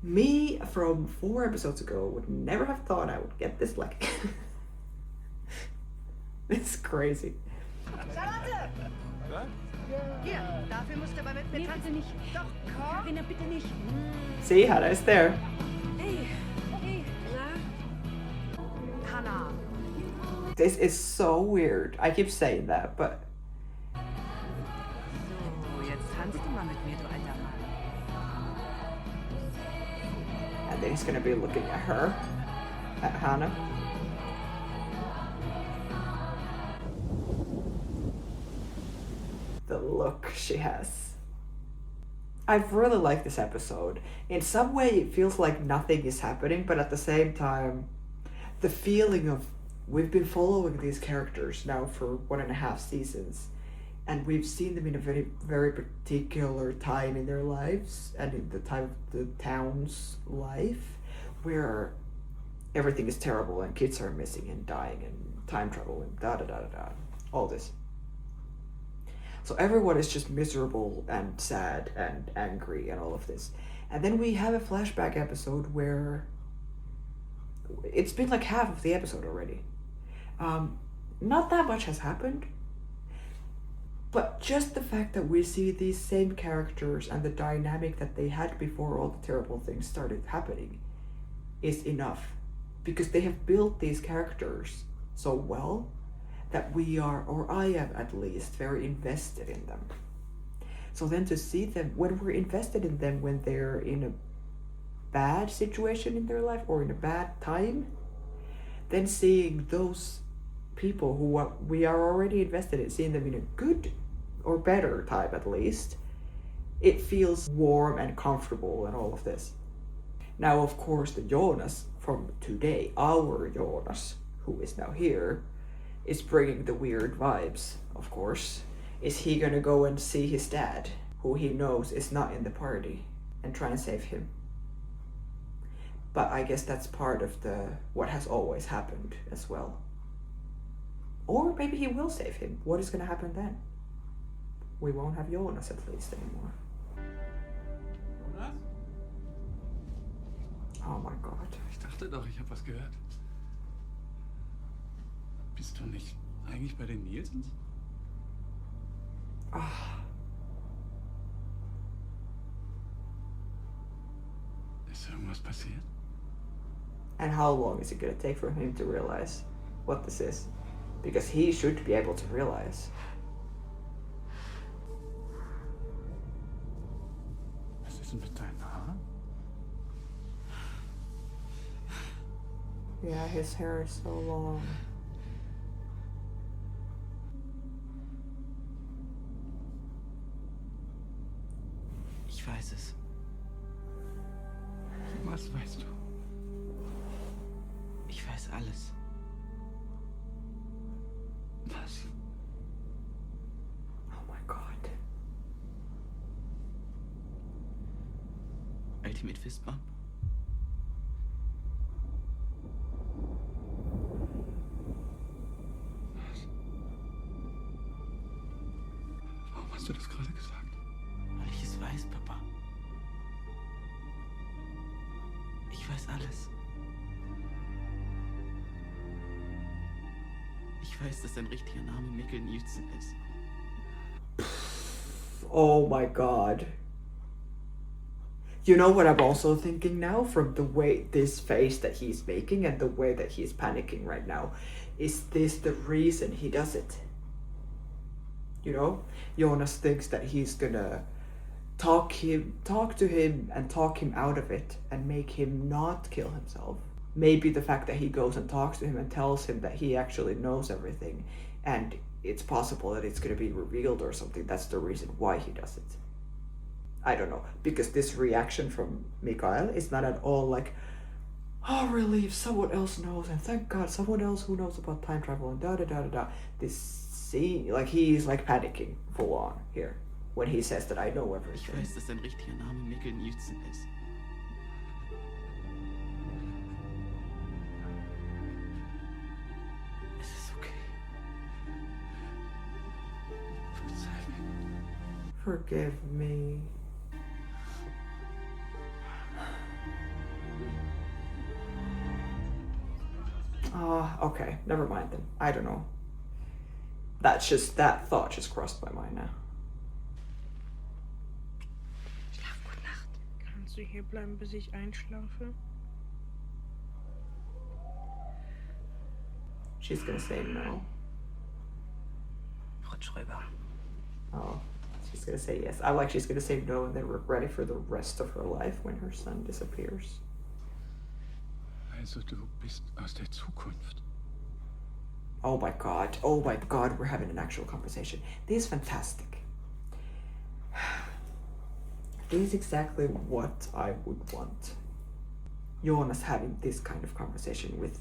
Me from 4 episodes ago would never have thought I would get this lucky. It's crazy. Charlotte! Was? Hier, dafür musst du aber mit mir tanzen. nicht. Doch, komm! Carina, bitte nicht. See, Hannah is there. Hey, hey, na? Hannah. This is so weird. I keep saying that, but So, jetzt tanzt du mal mit mir, du alter Mann. and then he's gonna be looking at her, at Hannah. The look she has. I really like this episode. In some way, it feels like nothing is happening, but at the same time, the feeling of we've been following these characters now for 1.5 seasons, and we've seen them in a very, very particular time in their lives and in the time of the town's life, where everything is terrible and kids are missing and dying and time travel and da da da da da, all this. So everyone is just miserable and sad and angry and all of this. And then we have a flashback episode where it's been like half of the episode already. Not that much has happened, but just the fact that we see these same characters and the dynamic that they had before all the terrible things started happening is enough, because they have built these characters so well that we are, or I am at least, very invested in them. So then to see them, when we're invested in them when they're in a bad situation in their life or in a bad time, then seeing those people who we are already invested in, seeing them in a good or better time at least, it feels warm and comfortable and all of this. Now, of course, the Jonas from today, our Jonas, who is now here, is bringing the weird vibes, of course. Is he gonna go and see his dad, who he knows is not in the party, and try and save him? But I guess that's part of what has always happened as well. Or maybe he will save him. What is gonna happen then? We won't have Jonas at least anymore. Jonas? Oh my god. Ich dachte doch, ich habe was gehört. Bist du nicht eigentlich bei den Nielsens? Ah. Ist irgendwas passiert? And how long is it gonna take for him to realize what this is? Because he should be able to realize. Was ist denn mit deinen Haaren? Yeah, his hair is so long. Ich weiß es. Was weißt du? Ich weiß alles. Was? Oh my god. Ultimate Fist Bump? Warum hast du das gerade gesagt? Weil ich es weiß, Papa. Ich weiß alles. Ich weiß, dass dein richtiger Name Mikkel Nielsen ist. Oh my god. You know what I'm also thinking now, from the way this face that he's making and the way that he's panicking right now? Is this the reason he does it? You know? Jonas thinks that he's gonna talk to him and talk him out of it and make him not kill himself. Maybe the fact that he goes and talks to him and tells him that he actually knows everything and it's possible that it's going to be revealed or something, that's the reason why he does it. I don't know, because this reaction from Mikael is not at all like, oh, relief, someone else knows, and thank God, someone else who knows about time travel and da da da da da. This scene, like he's like panicking full on here when he says that I know Ich everything. weiß, dass dein richtiger Name Mikkel Nielsen ist. Es ist okay. Verzeih mir. Forgive me. Okay, never mind then. I don't know. That thought just crossed my mind now. Schlaf gut Nacht. Kannst du hier bleiben, bis ich einschlafe? She's gonna say no. Rutsch rüber. Oh, she's gonna say yes. I like she's gonna say no and then regret it for the rest of her life when her son disappears. Also du bist aus der Zukunft. Oh my god, we're having an actual conversation. This is fantastic. This is exactly what I would want. Jonas having this kind of conversation with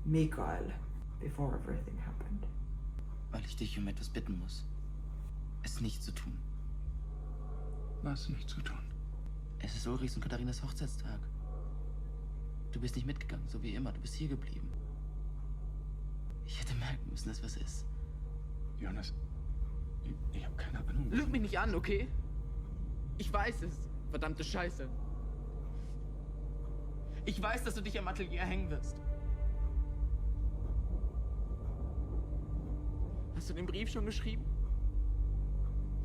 Mikael before everything happened. Weil ich dich um etwas bitten muss. Es nicht zu tun. Was nicht zu tun? Es ist Ulrichs und Katharinas Hochzeitstag. Du bist nicht mitgegangen, so wie immer. Du bist hier geblieben. Ich hätte merken müssen, dass was ist. Jonas, ich habe keine Ahnung. Lüg mich nicht an, okay? Ich weiß es. Verdammte Scheiße. Ich weiß, dass du dich am Atelier hängen wirst. Hast du den Brief schon geschrieben?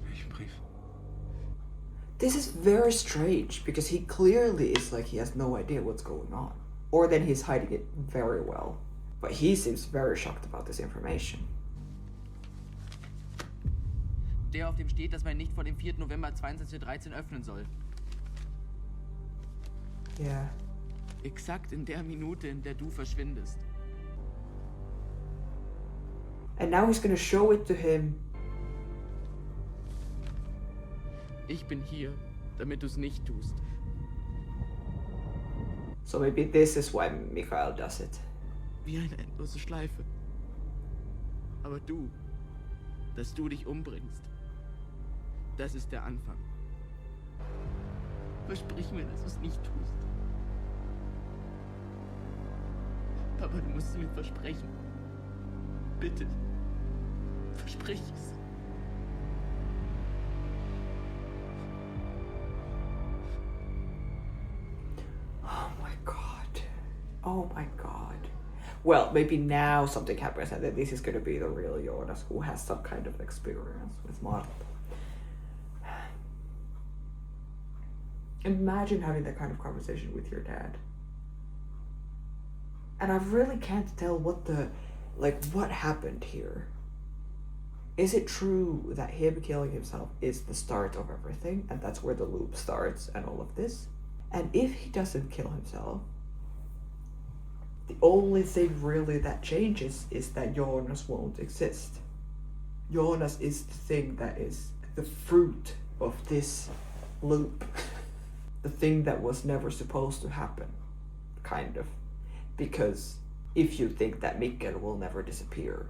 Welchen Brief? This is very strange because he clearly is like he has no idea what's going on. Or then he's hiding it very well. But he seems very shocked about this information. Der, auf dem steht, dass man nicht vor dem 4. November 22:13 öffnen soll. Yeah. Exakt in der Minute, in der du verschwindest. And now he's gonna show it to him. Ich bin hier, damit du es nicht tust. So maybe this is why Mikael does it. Wie eine endlose Schleife. Aber du, dass du dich umbringst, das ist der Anfang. Versprich mir, dass du es nicht tust. Papa, du musst es mir versprechen. Bitte. Versprich es. Oh my god. Well, maybe now something happens and then this is gonna be the real Jonas who has some kind of experience with Marta. Imagine having that kind of conversation with your dad. And I really can't tell what happened here. Is it true that him killing himself is the start of everything and that's where the loop starts and all of this? And if he doesn't kill himself, the only thing really that changes is that Jonas won't exist. Jonas is the thing that is the fruit of this loop. The thing that was never supposed to happen, kind of. Because if you think that Mikael will never disappear,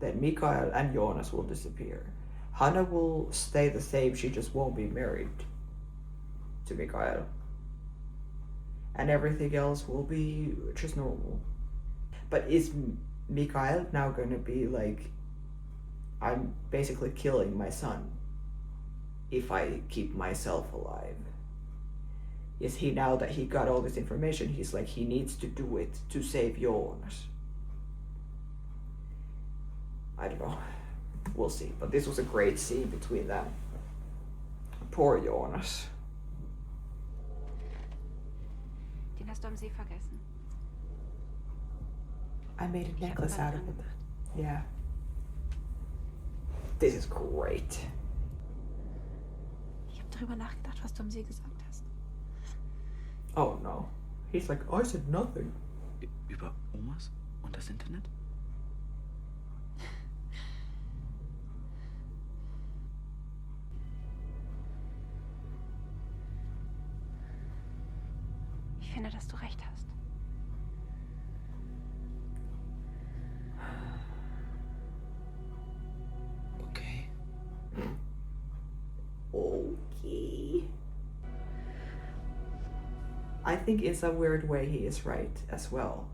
then Mikael and Jonas will disappear. Hanna will stay the same, she just won't be married to Mikael. And everything else will be just normal. But is Mikael now going to be like, I'm basically killing my son if I keep myself alive? Is he, now that he got all this information, he's like, he needs to do it to save Jonas? I don't know. We'll see. But this was a great scene between them. Poor Jonas. Den hast du am See vergessen. I made a necklace out of it. Yeah. This is great. Ich habe darüber nachgedacht, was du am See gesagt hast. Oh no. He's like, I said nothing. Über Omas und das Internet? Ich finde, dass du recht hast. Okay. Okay. I think in some weird way he is right as well.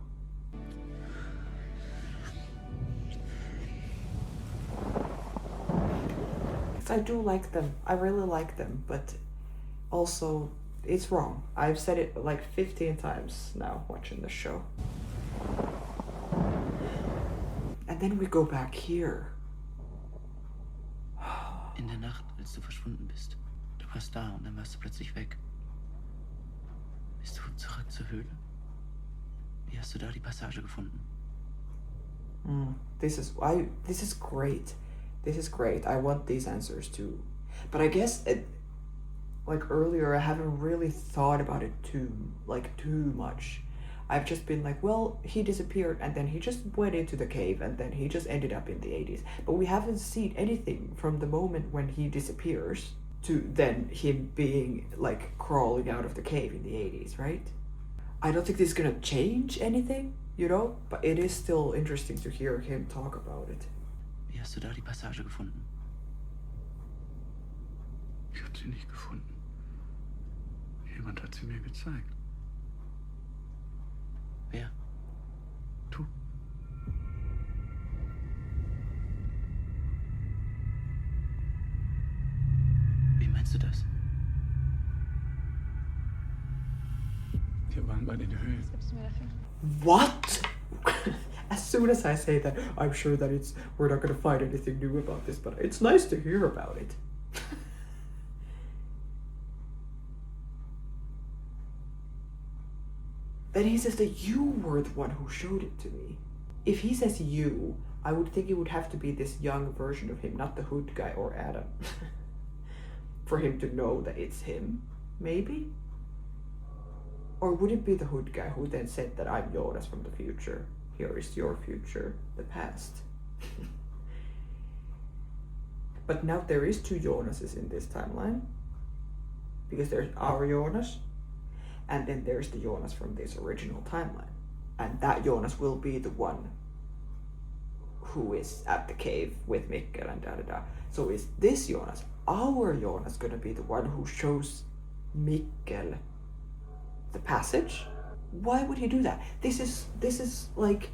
I do like them. I really like them, but also it's wrong. I've said it like 15 times now watching the show. And then we go back here. In der Nacht, als du verschwunden bist. Du warst da und dann warst du plötzlich weg. Bist du zurück zur Höhle? Wie hast du da die Passage gefunden? This is great. This is great. I want these answers too. But I guess like earlier, I haven't really thought about it too much. I've just been like, well, he disappeared and then he just went into the cave and then he just ended up in the 80s. But we haven't seen anything from the moment when he disappears to then him being like crawling out of the cave in the 80s, right? I don't think this is gonna change anything, you know? But it is still interesting to hear him talk about it. Wie hast du da die Passage gefunden? Ich habe sie nicht gefunden. Jemand hat sie mir gezeigt. Wer? Du. Wie meinst du das? Wir waren bei den Höhlen. Was gibst du mir dafür? What? As soon as I say that, I'm sure that we're not gonna find anything new about this, but it's nice to hear about it. Then he says that you were the one who showed it to me. If he says you, I would think it would have to be this young version of him, not the hood guy or Adam. For him to know that it's him, maybe? Or would it be the hood guy who then said that I'm Jonas from the future? Here is your future, the past. But now there is two Jonases in this timeline. Because there's our Jonas, and then there's the Jonas from this original timeline. And that Jonas will be the one who is at the cave with Mikkel and da-da-da. So is this Jonas, our Jonas, gonna be the one who shows Mikkel the passage? Why would he do that? This is like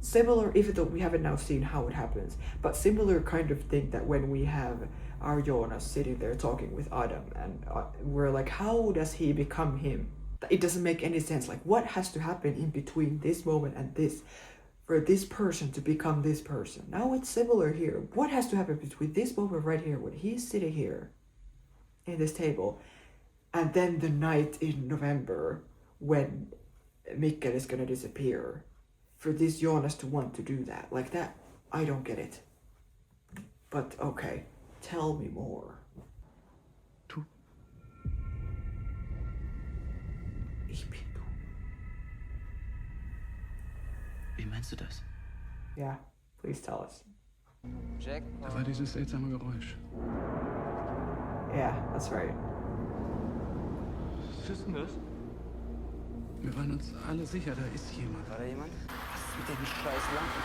similar, even though we haven't now seen how it happens, but similar kind of thing that when we have our Jonas sitting there talking with Adam and we're like, how does he become him? It doesn't make any sense. Like, what has to happen in between this moment and this for this person to become this person? Now it's similar here. What has to happen between this moment right here when he's sitting here in this table and then the night in November when Mikkel is gonna disappear for this Jonas to want to do that? Like that, I don't get it. But okay, tell me more. Du. Ich bin du. Wie meinst du das? Yeah, please tell us. Jack? Da war dieses seltsame Geräusch. Yeah, that's right. Was ist denn das? Wir waren uns alle sicher, da ist jemand. War da jemand? Was ist mit den scheiß Lampen?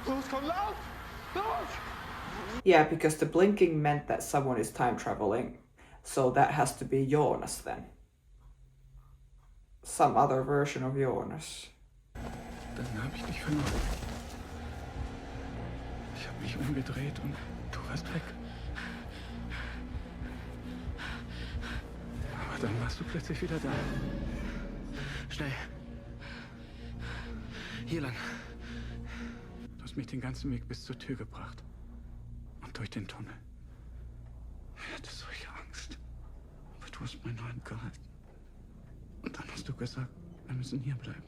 Los, komm, lauf! Los! Yeah, because the blinking meant that someone is time traveling. So that has to be Jonas then. Some other version of Jonas. Dann habe ich dich verloren. Ich habe mich umgedreht und du warst weg. Aber dann warst du plötzlich wieder da. Schnell. Hier lang. Du hast mich den ganzen Weg bis zur Tür gebracht. Und durch den Tunnel. Ich hatte solche Angst. Aber du hast meine Hand gehalten. Und dann hast du gesagt, wir müssen hier bleiben.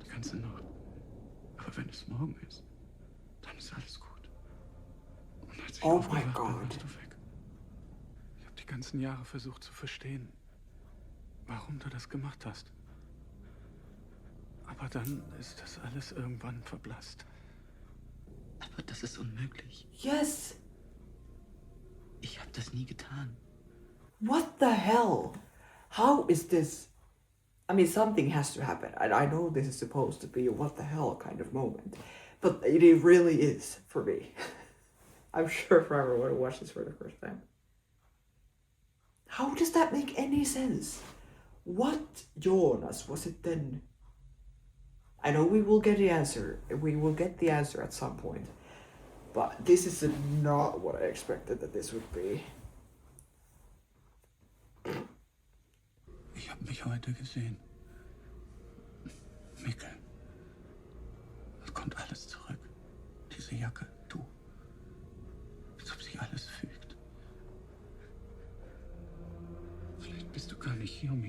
Die ganze Nacht. Aber wenn es morgen ist, dann ist alles gut. Und als ich aufgewacht bin, warst du weg. Ich habe die ganzen Jahre versucht zu verstehen, warum du das gemacht hast. Aber dann ist das alles irgendwann verblasst. Aber das ist unmöglich. Yes! Ich habe das nie getan. What the hell? How is this? I mean, something has to happen. And I know this is supposed to be a what the hell kind of moment. But it really is for me. I'm sure for everyone who watched this for the first time. How does that make any sense? What Jonas was it then? I know we will get the answer. We will get the answer at some point. But this is not what I expected that this would be. Ich habe mich heute gesehen. Mikkel. Es kommt alles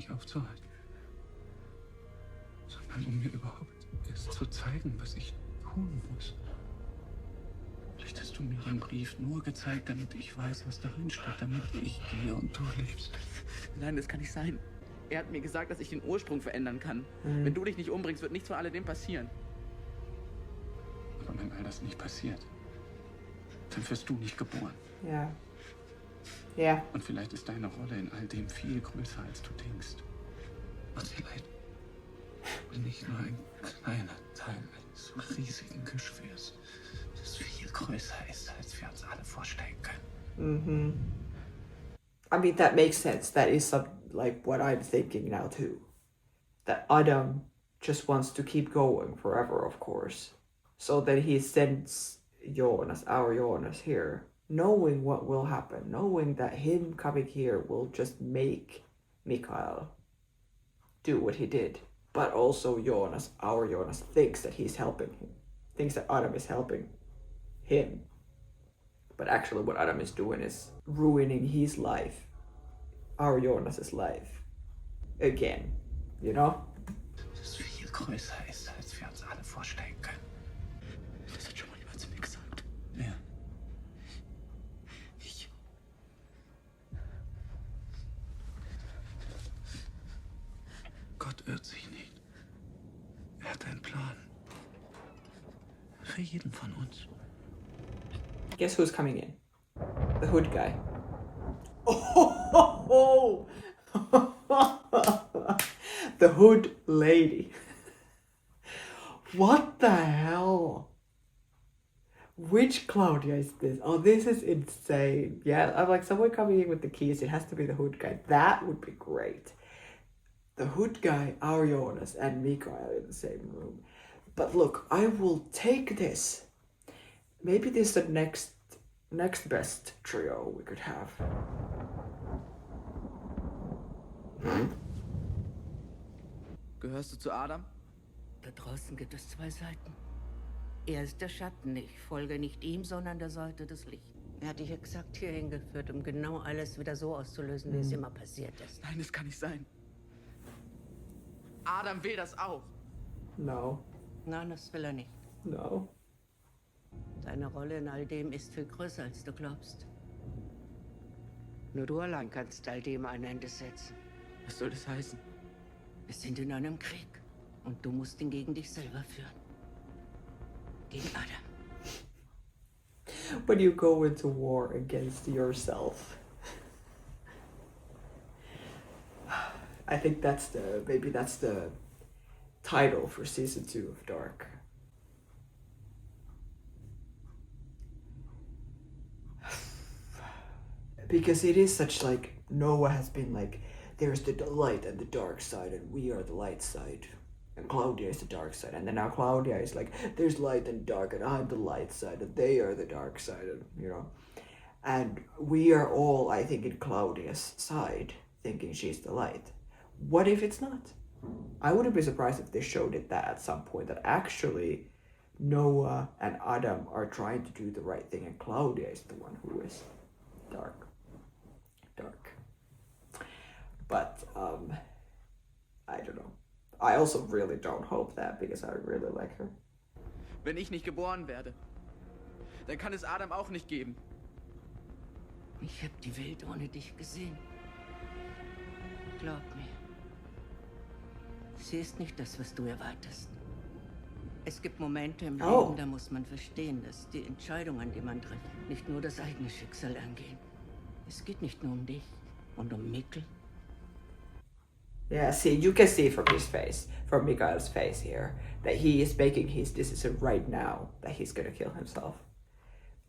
mich aufzuhalten, sondern um mir überhaupt erst zu zeigen, was ich tun muss. Vielleicht hast du mir den Brief nur gezeigt, damit ich weiß, was darin steht, damit ich gehe und du lebst. Nein, das kann nicht sein. Er hat mir gesagt, dass ich den Ursprung verändern kann. Wenn du dich nicht umbringst, wird nichts von alledem passieren. Aber wenn all das nicht passiert, dann wirst du nicht geboren. Ja. Ja. Und vielleicht ist deine Rolle in all dem viel größer, als du denkst. Und vielleicht nicht nur ein kleiner Teil eines riesigen Geschwürs, das viel größer ist, als wir uns alle vorstellen können. I mean, that makes sense. That is like what I'm thinking now too. That Adam just wants to keep going forever, of course. So that he sends Jonas, our Jonas here, knowing what will happen, knowing that him coming here will just make Mikael do what he did. But also Jonas, our Jonas, thinks that he's helping him, thinks that Adam is helping him. But actually what Adam is doing is ruining his life, our Jonas's life, again, you know? Das viel größer ist, als wir uns alle vorstellen können. Das hat schon mal jemand zu mir gesagt. Ja. Ich. Gott irrt sich nicht. Er hat einen Plan. Für jeden von uns. Guess who's coming in? The hood guy. Oh! The hood lady. What the hell? Which Claudia is this? Oh, this is insane. Yeah, I'm like, someone coming in with the keys. It has to be the hood guy. That would be great. The hood guy, our Jonas, and Mikael in the same room. But look, I will take this. Maybe this is the next best trio we could have. Gehörst du zu Adam? Da draußen gibt es zwei Seiten. Er ist der Schatten. Ich folge nicht ihm, sondern der Seite des Lichts. Er hat dich exakt hierhin geführt, um genau alles wieder so auszulösen, wie es immer passiert ist. Nein, das kann nicht sein. Adam will das auch. No. Nein, das will er nicht. No. Deine Rolle in all dem ist viel größer, als du glaubst. Nur du allein kannst all dem ein Ende setzen. Was soll das heißen? Wir sind in einem Krieg und du musst ihn gegen dich selber führen. Gegen Adam. When you go into war against yourself. I think maybe that's the title for season 2 of Dark. Because it is such like, Noah has been like, there's the light and the dark side and we are the light side. And Claudia is the dark side. And then now Claudia is like, there's light and dark and I'm the light side and they are the dark side, and you know. And we are all, I think, in Claudia's side, thinking she's the light. What if it's not? I wouldn't be surprised if they showed it that at some point, that actually Noah and Adam are trying to do the right thing and Claudia is the one who is dark. But I don't know. I also really don't hope that, because I really like her. Wenn ich nicht geboren werde, dann kann es Adam auch nicht geben. Ich habe die Welt ohne dich gesehen. Glaub mir. Sie ist nicht das, was du erwartest. Es gibt Momente im Leben, da muss man verstehen, dass die Entscheidungen, die man trifft, nicht nur das eigene Schicksal angehen. Es geht nicht nur um dich und um Mikkel. Yeah, see, you can see from his face, from Mikael's face here, that he is making his decision right now, that he's gonna kill himself.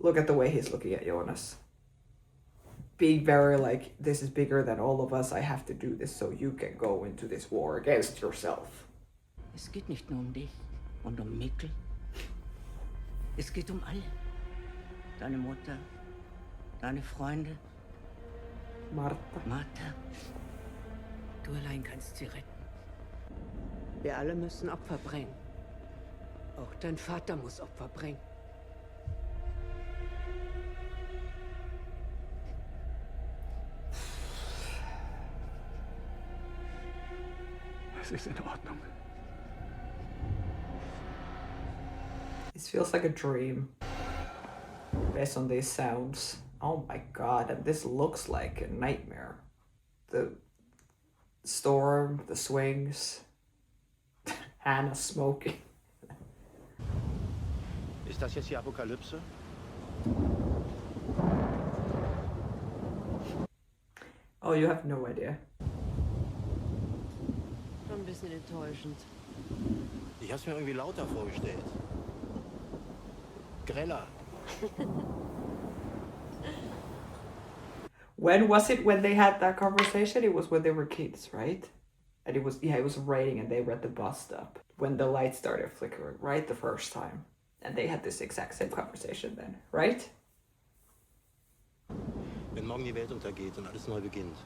Look at the way he's looking at Jonas. Being very like, this is bigger than all of us, I have to do this so you can go into this war against yourself. Es geht nicht nur um dich und um Mikkel. Es geht um alle. Deine Mutter, deine Freunde. Martha. Du allein kannst sie retten. Wir alle müssen Opfer bringen. Auch dein Vater muss Opfer bringen. Es ist in Ordnung. This feels like a dream based on these sounds. Oh my god, and this looks like a nightmare. The storm, the swings, Hannah smoking. Ist das jetzt die Apokalypse? Oh, you have no idea. Schon ein bisschen enttäuschend. Ich hab's mir irgendwie lauter vorgestellt. Greller. When was it when they had that conversation? It was when they were kids, right? And it was raining and they were at the bus stop when the lights started flickering, right? The first time. And they had this exact same conversation then, right? Wenn morgen die Welt untergeht und alles neu beginnt.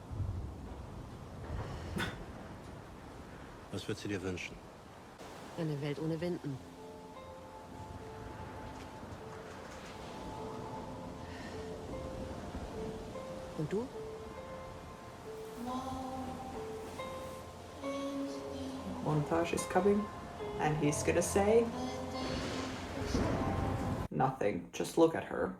Was würdest du dir wünschen? Eine Welt ohne Winden. Und du? Montage is coming, and he's gonna say nothing. Just look at her.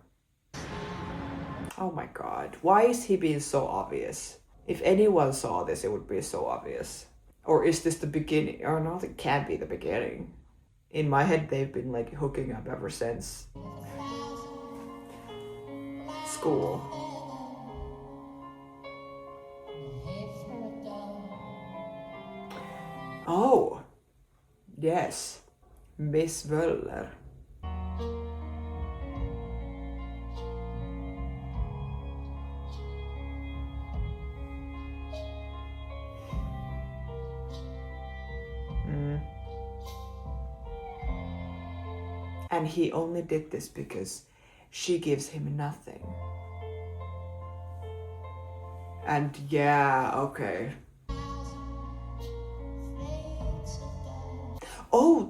Oh my god, why is he being so obvious? If anyone saw this, it would be so obvious. Or is this the beginning? Or no, it can't be the beginning. In my head, they've been like hooking up ever since school. Oh, yes, Miss Wöller. And he only did this because she gives him nothing. And yeah, okay. Oh,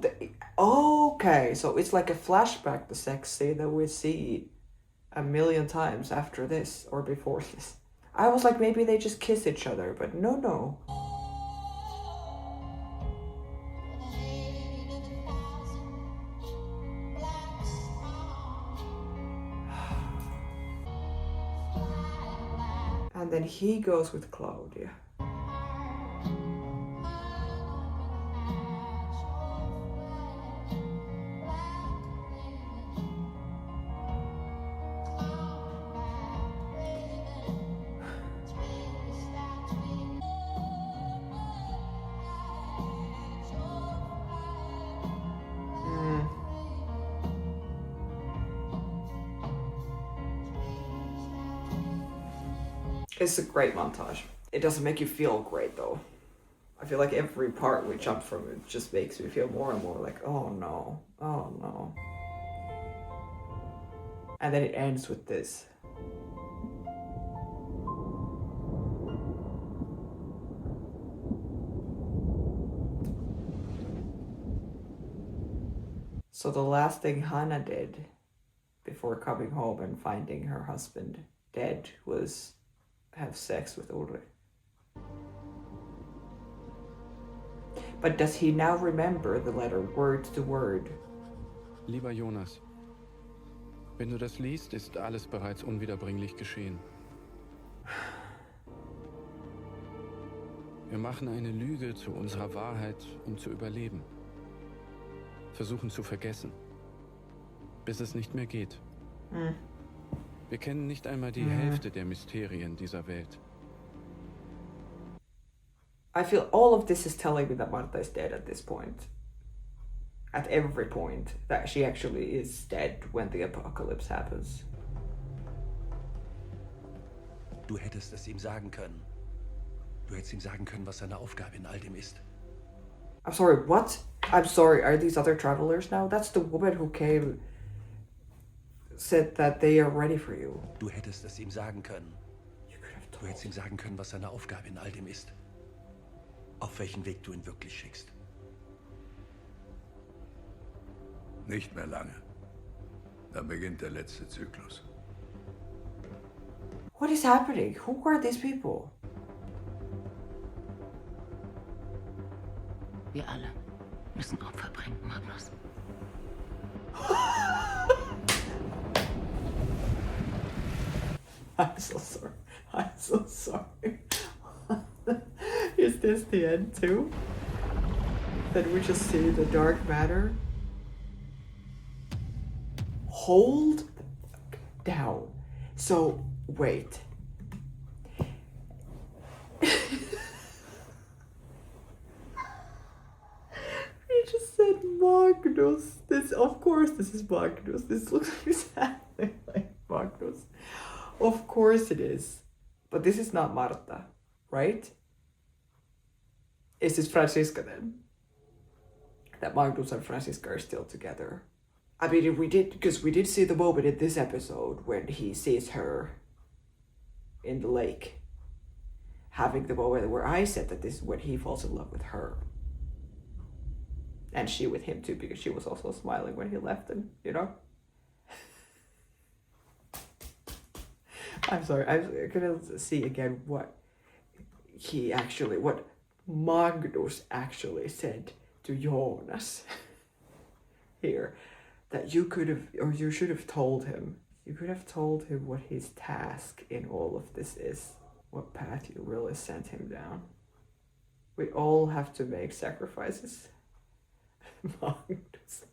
okay. So it's like a flashback, the sex scene that we see a million times after this or before this. I was like, maybe they just kiss each other, but no. And then he goes with Claudia. It's a great montage. It doesn't make you feel great though. I feel like every part we jump from it just makes me feel more and more like, oh no. And then it ends with this. So the last thing Hannah did before coming home and finding her husband dead was have sex with Ulrich. But does he now remember the letter word to word? Lieber Jonas, wenn du das liest, ist alles bereits unwiederbringlich geschehen. Wir machen eine Lüge zu unserer Wahrheit, um zu überleben. Versuchen zu vergessen, bis es nicht mehr geht. Wir kennen nicht einmal die Hälfte der Mysterien dieser Welt. I feel all of this is telling me that Marta is dead at this point. At every point. That she actually is dead when the apocalypse happens. Du hättest es ihm sagen können. Du hättest ihm sagen können, was seine Aufgabe in all dem ist. I'm sorry, what? I'm sorry, are these other travelers now? That's the woman who came... said that they are ready for you. Du hättest es ihm sagen können. Du hättest ihm sagen können, was seine Aufgabe in all dem ist. Auf welchen Weg du ihn wirklich schickst. Nicht mehr lange. Dann beginnt der letzte Zyklus. What is happening? Who are these people? Wir alle müssen Opfer bringen, Magnus. I'm so sorry. I'm so sorry. Is this the end too? Then we just see the dark matter? Hold the fuck down. So, wait. He just said Magnus. This, of course, this is Magnus. This looks exactly like Magnus. Of course it is. But this is not Marta, right? Is this Francisca then? That Magnus and Francisca are still together. I mean, we did see the moment in this episode when he sees her in the lake. Having the moment where I said that this is when he falls in love with her. And she with him too, because she was also smiling when he left him, you know? I'm sorry, I'm gonna see again what Magnus actually said to Jonas here. That you could have, or you should have told him. You could have told him what his task in all of this is. What path you really sent him down. We all have to make sacrifices. Magnus.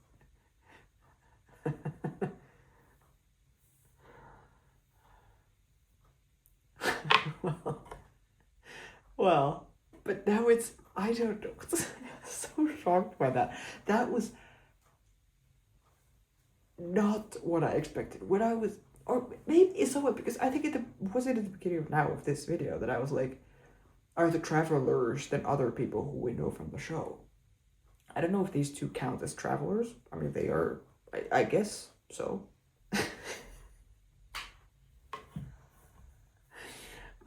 Well, but now it's, I don't know. I'm so shocked by that. That was not what I expected. What I was, or maybe it's somewhat, because I think it was at the beginning of this video that I was like, are the travelers than other people who we know from the show? I don't know if these two count as travelers. I mean, they are, I guess so.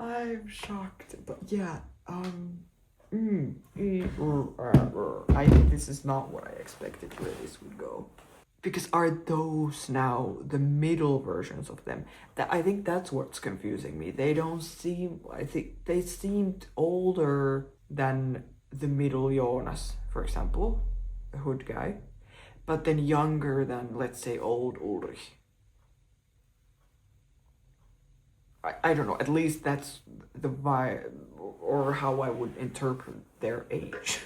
I'm shocked, but yeah, I think this is not what I expected where this would go. Because are those now the middle versions of them? I think that's what's confusing me. They don't seem, I think they seemed older than the middle Jonas, for example, the hood guy, but then younger than, let's say, old Ulrich. I don't know, at least that's the vibe, or how I would interpret their age,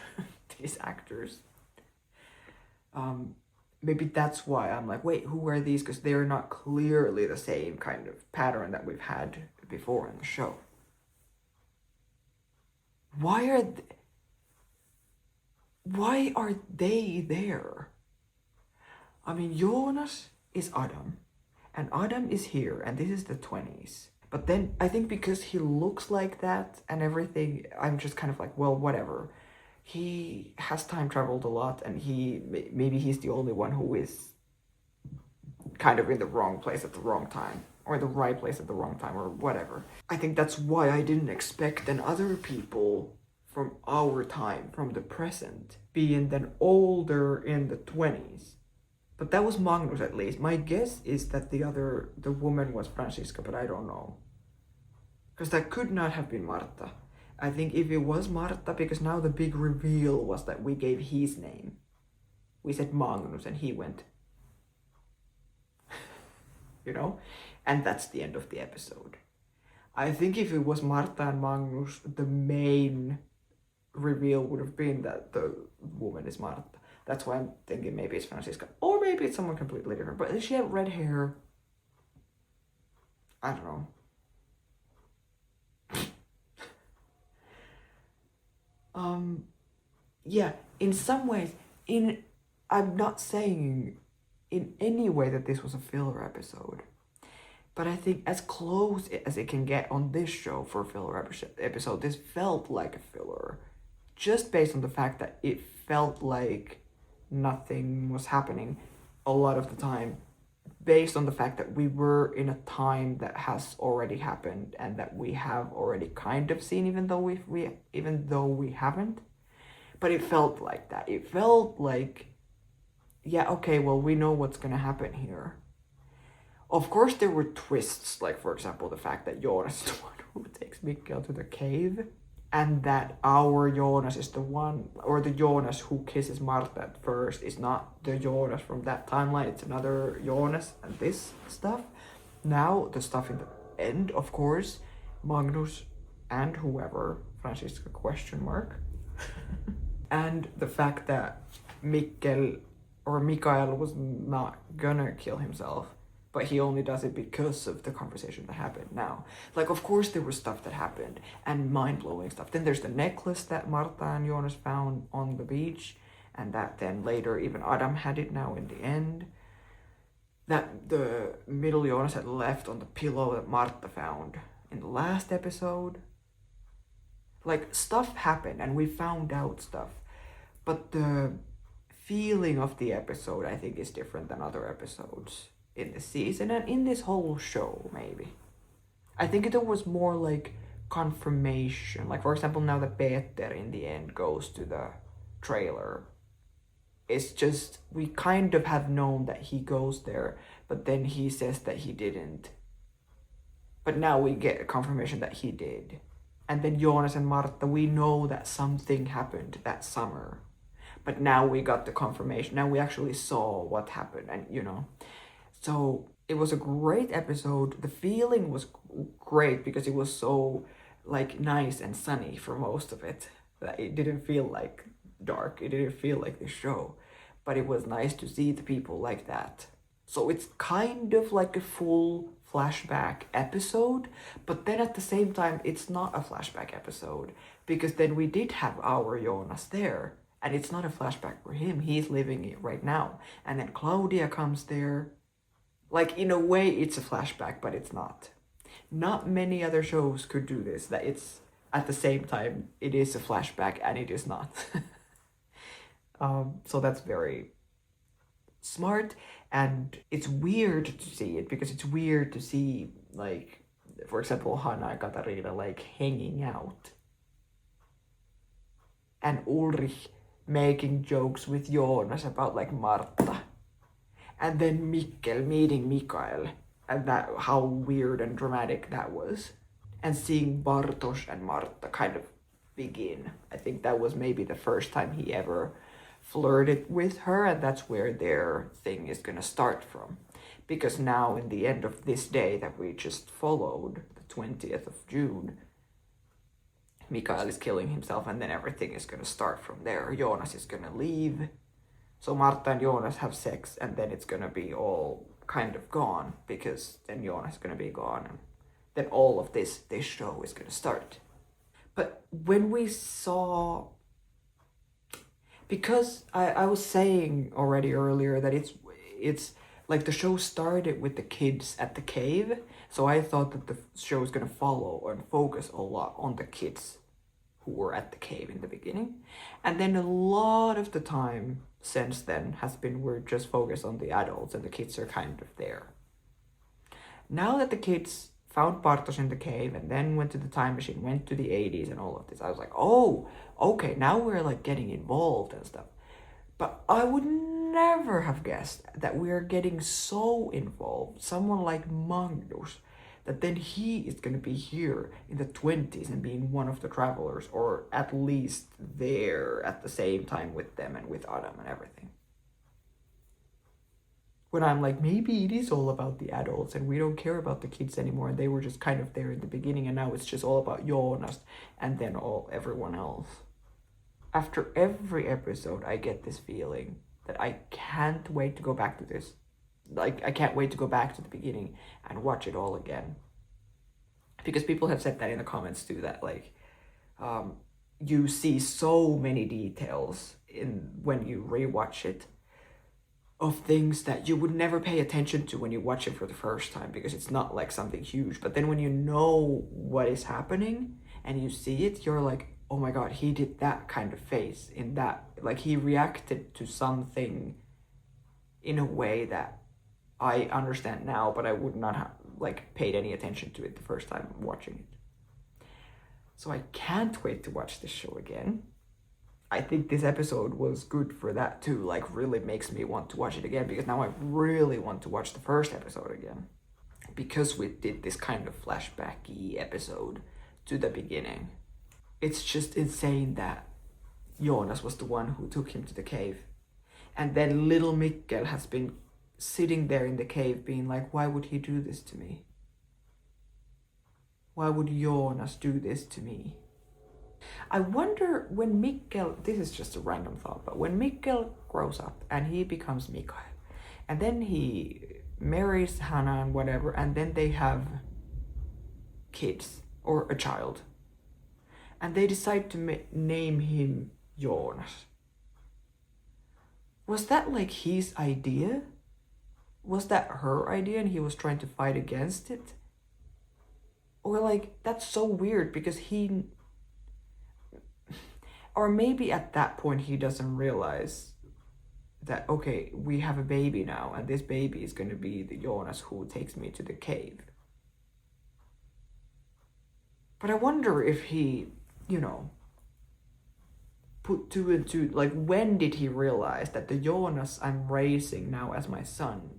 these actors. Maybe that's why I'm like, wait, who are these? Because they're not clearly the same kind of pattern that we've had before in the show. Why are they there? I mean, Jonas is Adam, and Adam is here, and this is the 20s. But then I think because he looks like that and everything, I'm just kind of like, well, whatever. He has time traveled a lot, and maybe he's the only one who is kind of in the wrong place at the wrong time, or the right place at the wrong time, or whatever. I think that's why I didn't expect then other people from our time, from the present, being then older in the 20s. But that was Magnus at least. My guess is that the woman was Francisca, but I don't know. Because that could not have been Marta. I think if it was Marta, because now the big reveal was that we gave his name. We said Magnus and he went. You know? And that's the end of the episode. I think if it was Marta and Magnus, the main reveal would have been that the woman is Marta. That's why I'm thinking maybe it's Francisca. Or maybe it's someone completely different. But she had red hair. I don't know. Yeah, in some ways, I'm not saying in any way that this was a filler episode. But I think as close as it can get on this show for a filler episode, this felt like a filler. Just based on the fact that it felt like nothing was happening a lot of the time. Based on the fact that we were in a time that has already happened and that we have already kind of seen, even though we haven't. But it felt like that. It felt like, yeah, okay, well, we know what's gonna happen here. Of course, there were twists, like, for example, the fact that Jonas is the one who takes Mikkel to the cave. and that our Jonas is the one, or the Jonas who kisses Marta at first is not the Jonas from that timeline, it's another Jonas, and this stuff. Now, the stuff in the end, of course, Magnus and whoever, Francisca question mark, and the fact that Mikael was not gonna kill himself, but he only does it because of the conversation that happened now. Like, of course there was stuff that happened, and mind-blowing stuff. Then there's the necklace that Marta and Jonas found on the beach, and that then later even Adam had it now in the end. That the middle Jonas had left on the pillow that Marta found in the last episode. Like, stuff happened, and we found out stuff. But the feeling of the episode, I think, is different than other episodes in the season and in this whole show, maybe. I think there was more like confirmation. Like, for example, now that Peter in the end goes to the trailer, it's just, we kind of have known that he goes there, but then he says that he didn't. But now we get a confirmation that he did. And then Jonas and Marta, we know that something happened that summer. But now we got the confirmation. Now we actually saw what happened, and you know. So it was a great episode. The feeling was great because it was so like nice and sunny for most of it. That it didn't feel like dark. It didn't feel like the show. But it was nice to see the people like that. So it's kind of like a full flashback episode, but then at the same time, it's not a flashback episode because then we did have our Jonas there. And it's not a flashback for him. He's living it right now. And then Claudia comes there. Like, in a way, it's a flashback, but it's not. Not many other shows could do this. That it's, at the same time, it is a flashback and it is not. So that's very smart. And it's weird to see it, because it's weird to see, like, for example, Hanna and Katarina, like, hanging out. And Ulrich making jokes with Jonas about like Marta, and then Mikkel meeting Mikael, and that how weird and dramatic that was, and seeing Bartosz and Marta kind of begin. I think that was maybe the first time he ever flirted with her, and that's where their thing is gonna start from, because now in the end of this day that we just followed, the 20th of June, Mikael is killing himself, and then everything is gonna start from there. Jonas is gonna leave. So Marta and Jonas have sex, and then it's gonna be all kind of gone, because then Jonas is gonna be gone, and then all of this show is gonna start. But when we saw, because I was saying already earlier that it's like the show started with the kids at the cave, so I thought that the show is gonna follow and focus a lot on the kids who were at the cave in the beginning. And then a lot of the time since then has been we're just focused on the adults, and the kids are kind of there. Now that the kids found Bartosz in the cave and then went to the time machine, went to the 80s and all of this, I was like, oh, okay, now we're like getting involved and stuff. But I would never have guessed that we're getting so involved. Someone like Magnus, that then he is going to be here in the 20s and being one of the travelers, or at least there at the same time with them and with Adam and everything. When I'm like, maybe it is all about the adults and we don't care about the kids anymore, and they were just kind of there in the beginning, and now it's just all about Jonas and then everyone else. After every episode, I get this feeling that I can't wait to go back to this. Like, I can't wait to go back to the beginning and watch it all again. Because people have said that in the comments too, that like, you see so many details when you rewatch it of things that you would never pay attention to when you watch it for the first time, because it's not like something huge. But then when you know what is happening and you see it, you're like, oh my God, he did that kind of face in that, like he reacted to something in a way that I understand now, but I would not have like paid any attention to it the first time watching it. So I can't wait to watch this show again. I think this episode was good for that too, like really makes me want to watch it again, because now I really want to watch the first episode again. Because we did this kind of flashbacky episode to the beginning. it's just insane that Jonas was the one who took him to the cave. And then little Mikkel has been sitting there in the cave being like, why would he do this to me? Why would Jonas do this to me? I wonder when Mikkel, this is just a random thought, but when Mikkel grows up and he becomes Mikael, and then he marries Hannah and whatever, and then they have kids or a child, and they decide to name him Jonas. Was that like his idea? Was that her idea and he was trying to fight against it? Or like, that's so weird because he... Or maybe at that point he doesn't realize that, okay, we have a baby now and this baby is going to be the Jonas who takes me to the cave. But I wonder if he, you know, put two and two, like when did he realize that the Jonas I'm raising now as my son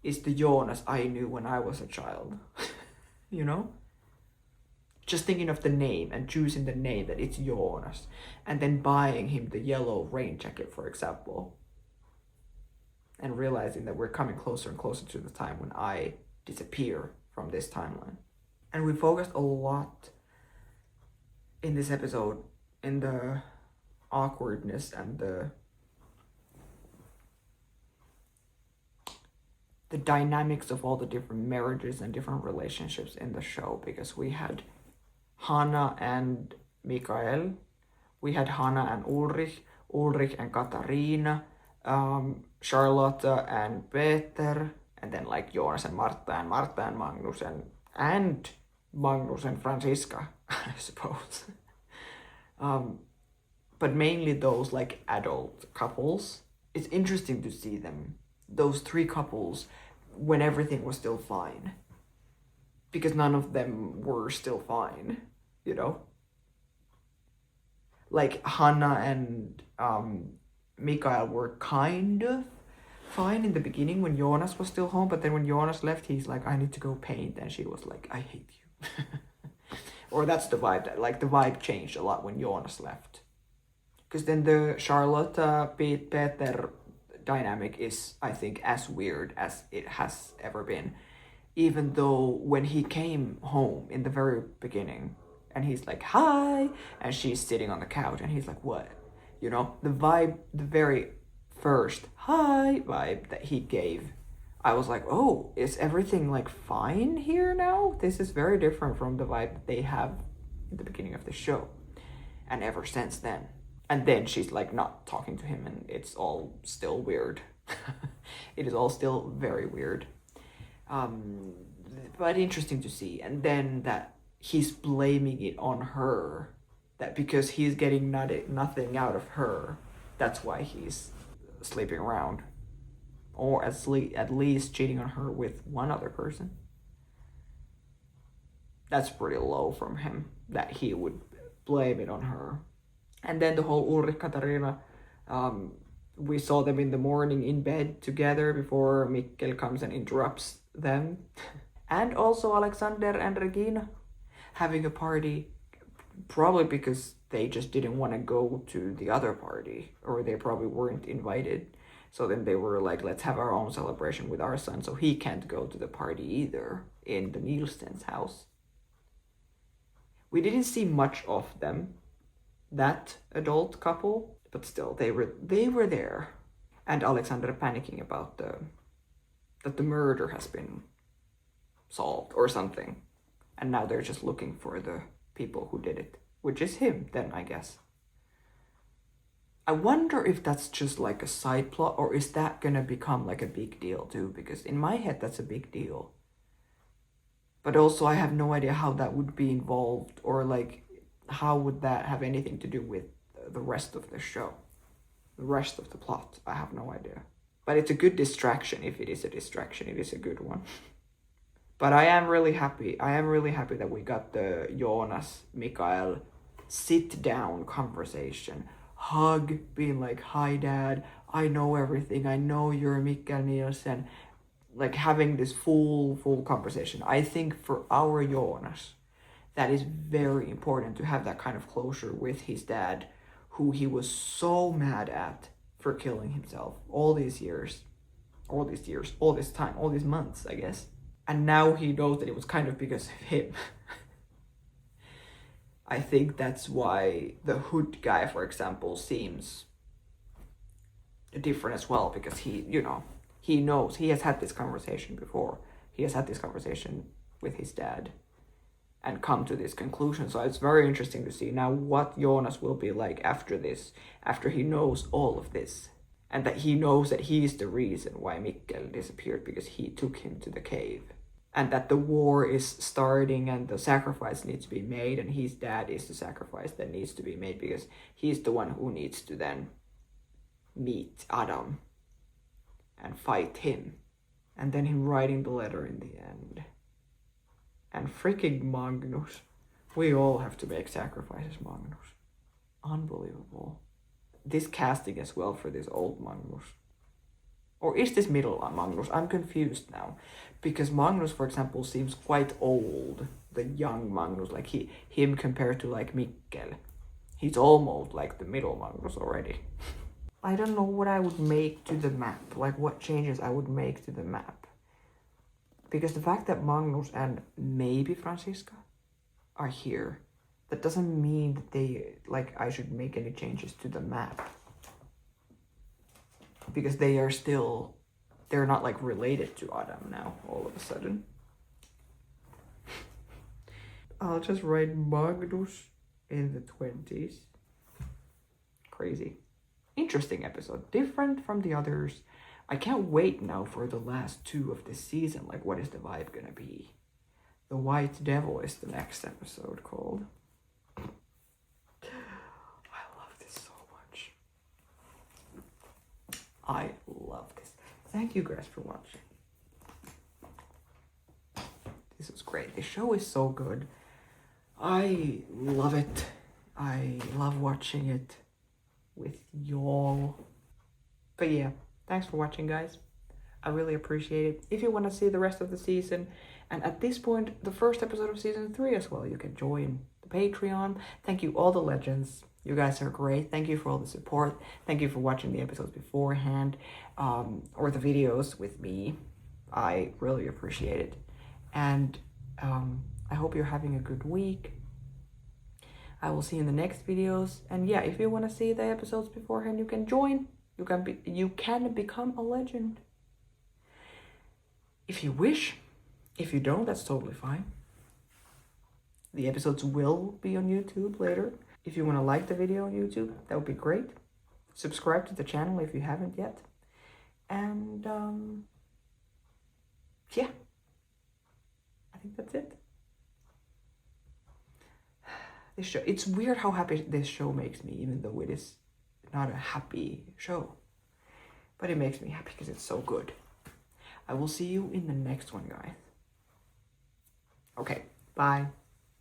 is the Jonas I knew when I was a child? You know? Just thinking of the name and choosing the name that it's Jonas, and then buying him the yellow rain jacket, for example, and realizing that we're coming closer and closer to the time when I disappear from this timeline. And we focused a lot in this episode in the awkwardness and the dynamics of all the different marriages and different relationships in the show, because we had Hanna and Mikael, we had Hanna and Ulrich, Ulrich and Katarina, Charlotte and Peter, and then like Jonas and Marta and Magnus and Magnus and Franziska, I suppose. But mainly those like adult couples. It's interesting to see them, those three couples, when everything was still fine. Because none of them were still fine, you know? Like Hanna and Mikael were kind of fine in the beginning when Jonas was still home, but then when Jonas left, he's like, I need to go paint, and she was like, I hate you. Or that's the vibe, that like the vibe changed a lot when Jonas left. Because then the Charlotte, Peter dynamic is, I think, as weird as it has ever been. Even though when he came home in the very beginning, and he's like, hi, and she's sitting on the couch, and he's like, what? You know, the vibe, the very first hi vibe that he gave, I was like, oh, is everything like fine here now? This is very different from the vibe that they have in the beginning of the show. And ever since then. And then she's like not talking to him, and it's all still weird. It is all still very weird. But interesting to see. And then that he's blaming it on her, that because he's getting nothing out of her, that's why he's sleeping around, or at least cheating on her with one other person. That's pretty low from him, that he would blame it on her. And then the whole Ulrich Katarina, we saw them in the morning in bed together before Mikkel comes and interrupts them. And also Alexander and Regina having a party, probably because they just didn't want to go to the other party, or they probably weren't invited. So then they were like, let's have our own celebration with our son, so he can't go to the party either in the Nielsen's house. We didn't see much of them, that adult couple, but still they were there. And Alexander panicking about that the murder has been solved or something, and now they're just looking for the people who did it, which is him then, I guess. I wonder if that's just like a side plot, or is that gonna become like a big deal too, because in my head that's a big deal. But also I have no idea how that would be involved, or like how would that have anything to do with the rest of the show? The rest of the plot, I have no idea. But it's a good distraction. If it is a distraction, it is a good one. But I am really happy. I am really happy that we got the Jonas, Mikael sit down conversation. Hug, being like, hi dad, I know everything. I know you're Mikael Nielsen. Like having this full conversation. I think for our Jonas, that is very important to have that kind of closure with his dad, who he was so mad at for killing himself all this time, all these months, I guess. And now he knows that it was kind of because of him. I think that's why the Hood guy, for example, seems different as well, because he, you know, he knows, he has had this conversation before. He has had this conversation with his dad and come to this conclusion. So it's very interesting to see now what Jonas will be like after this, after he knows all of this. And that he knows that he's the reason why Mikkel disappeared, because he took him to the cave. And that the war is starting and the sacrifice needs to be made, and his dad is the sacrifice that needs to be made, because he's the one who needs to then meet Adam and fight him. And then him writing the letter in the end. And freaking Magnus. We all have to make sacrifices, Magnus. Unbelievable. This casting as well for this old Magnus. Or is this middle Magnus? I'm confused now. Because Magnus, for example, seems quite old. The young Magnus, like him compared to like Mikkel. He's almost like the middle Magnus already. I don't know what I would make to the map. Like what changes I would make to the map. Because the fact that Magnus and maybe Franziska are here, that doesn't mean that they, like, I should make any changes to the map. Because they are still, they're not like related to Adam now, all of a sudden. I'll just write Magnus in the 20s. Crazy. Interesting episode. Different from the others. I can't wait now for the last 2 of this season. Like, what is the vibe gonna be? The White Devil is the next episode called. I love this so much. I love this. Thank you guys for watching. This was great. The show is so good. I love it. I love watching it with y'all. But yeah, thanks for watching, guys. I really appreciate it. If you want to see the rest of the season, and at this point, the first episode of season 3 as well, you can join the Patreon. Thank you, all the legends. You guys are great. Thank you for all the support. Thank you for watching the episodes beforehand, or the videos with me. I really appreciate it. And I hope you're having a good week. I will see you in the next videos. And yeah, if you want to see the episodes beforehand, you can join. You can become a legend. If you wish. If you don't, that's totally fine. The episodes will be on YouTube later. If you want to like the video on YouTube, that would be great. Subscribe to the channel if you haven't yet. And yeah, I think that's it. This show, it's weird how happy this show makes me, even though it is not a happy show. But it makes me happy because it's so good. I will see you in the next one, guys. Okay, bye.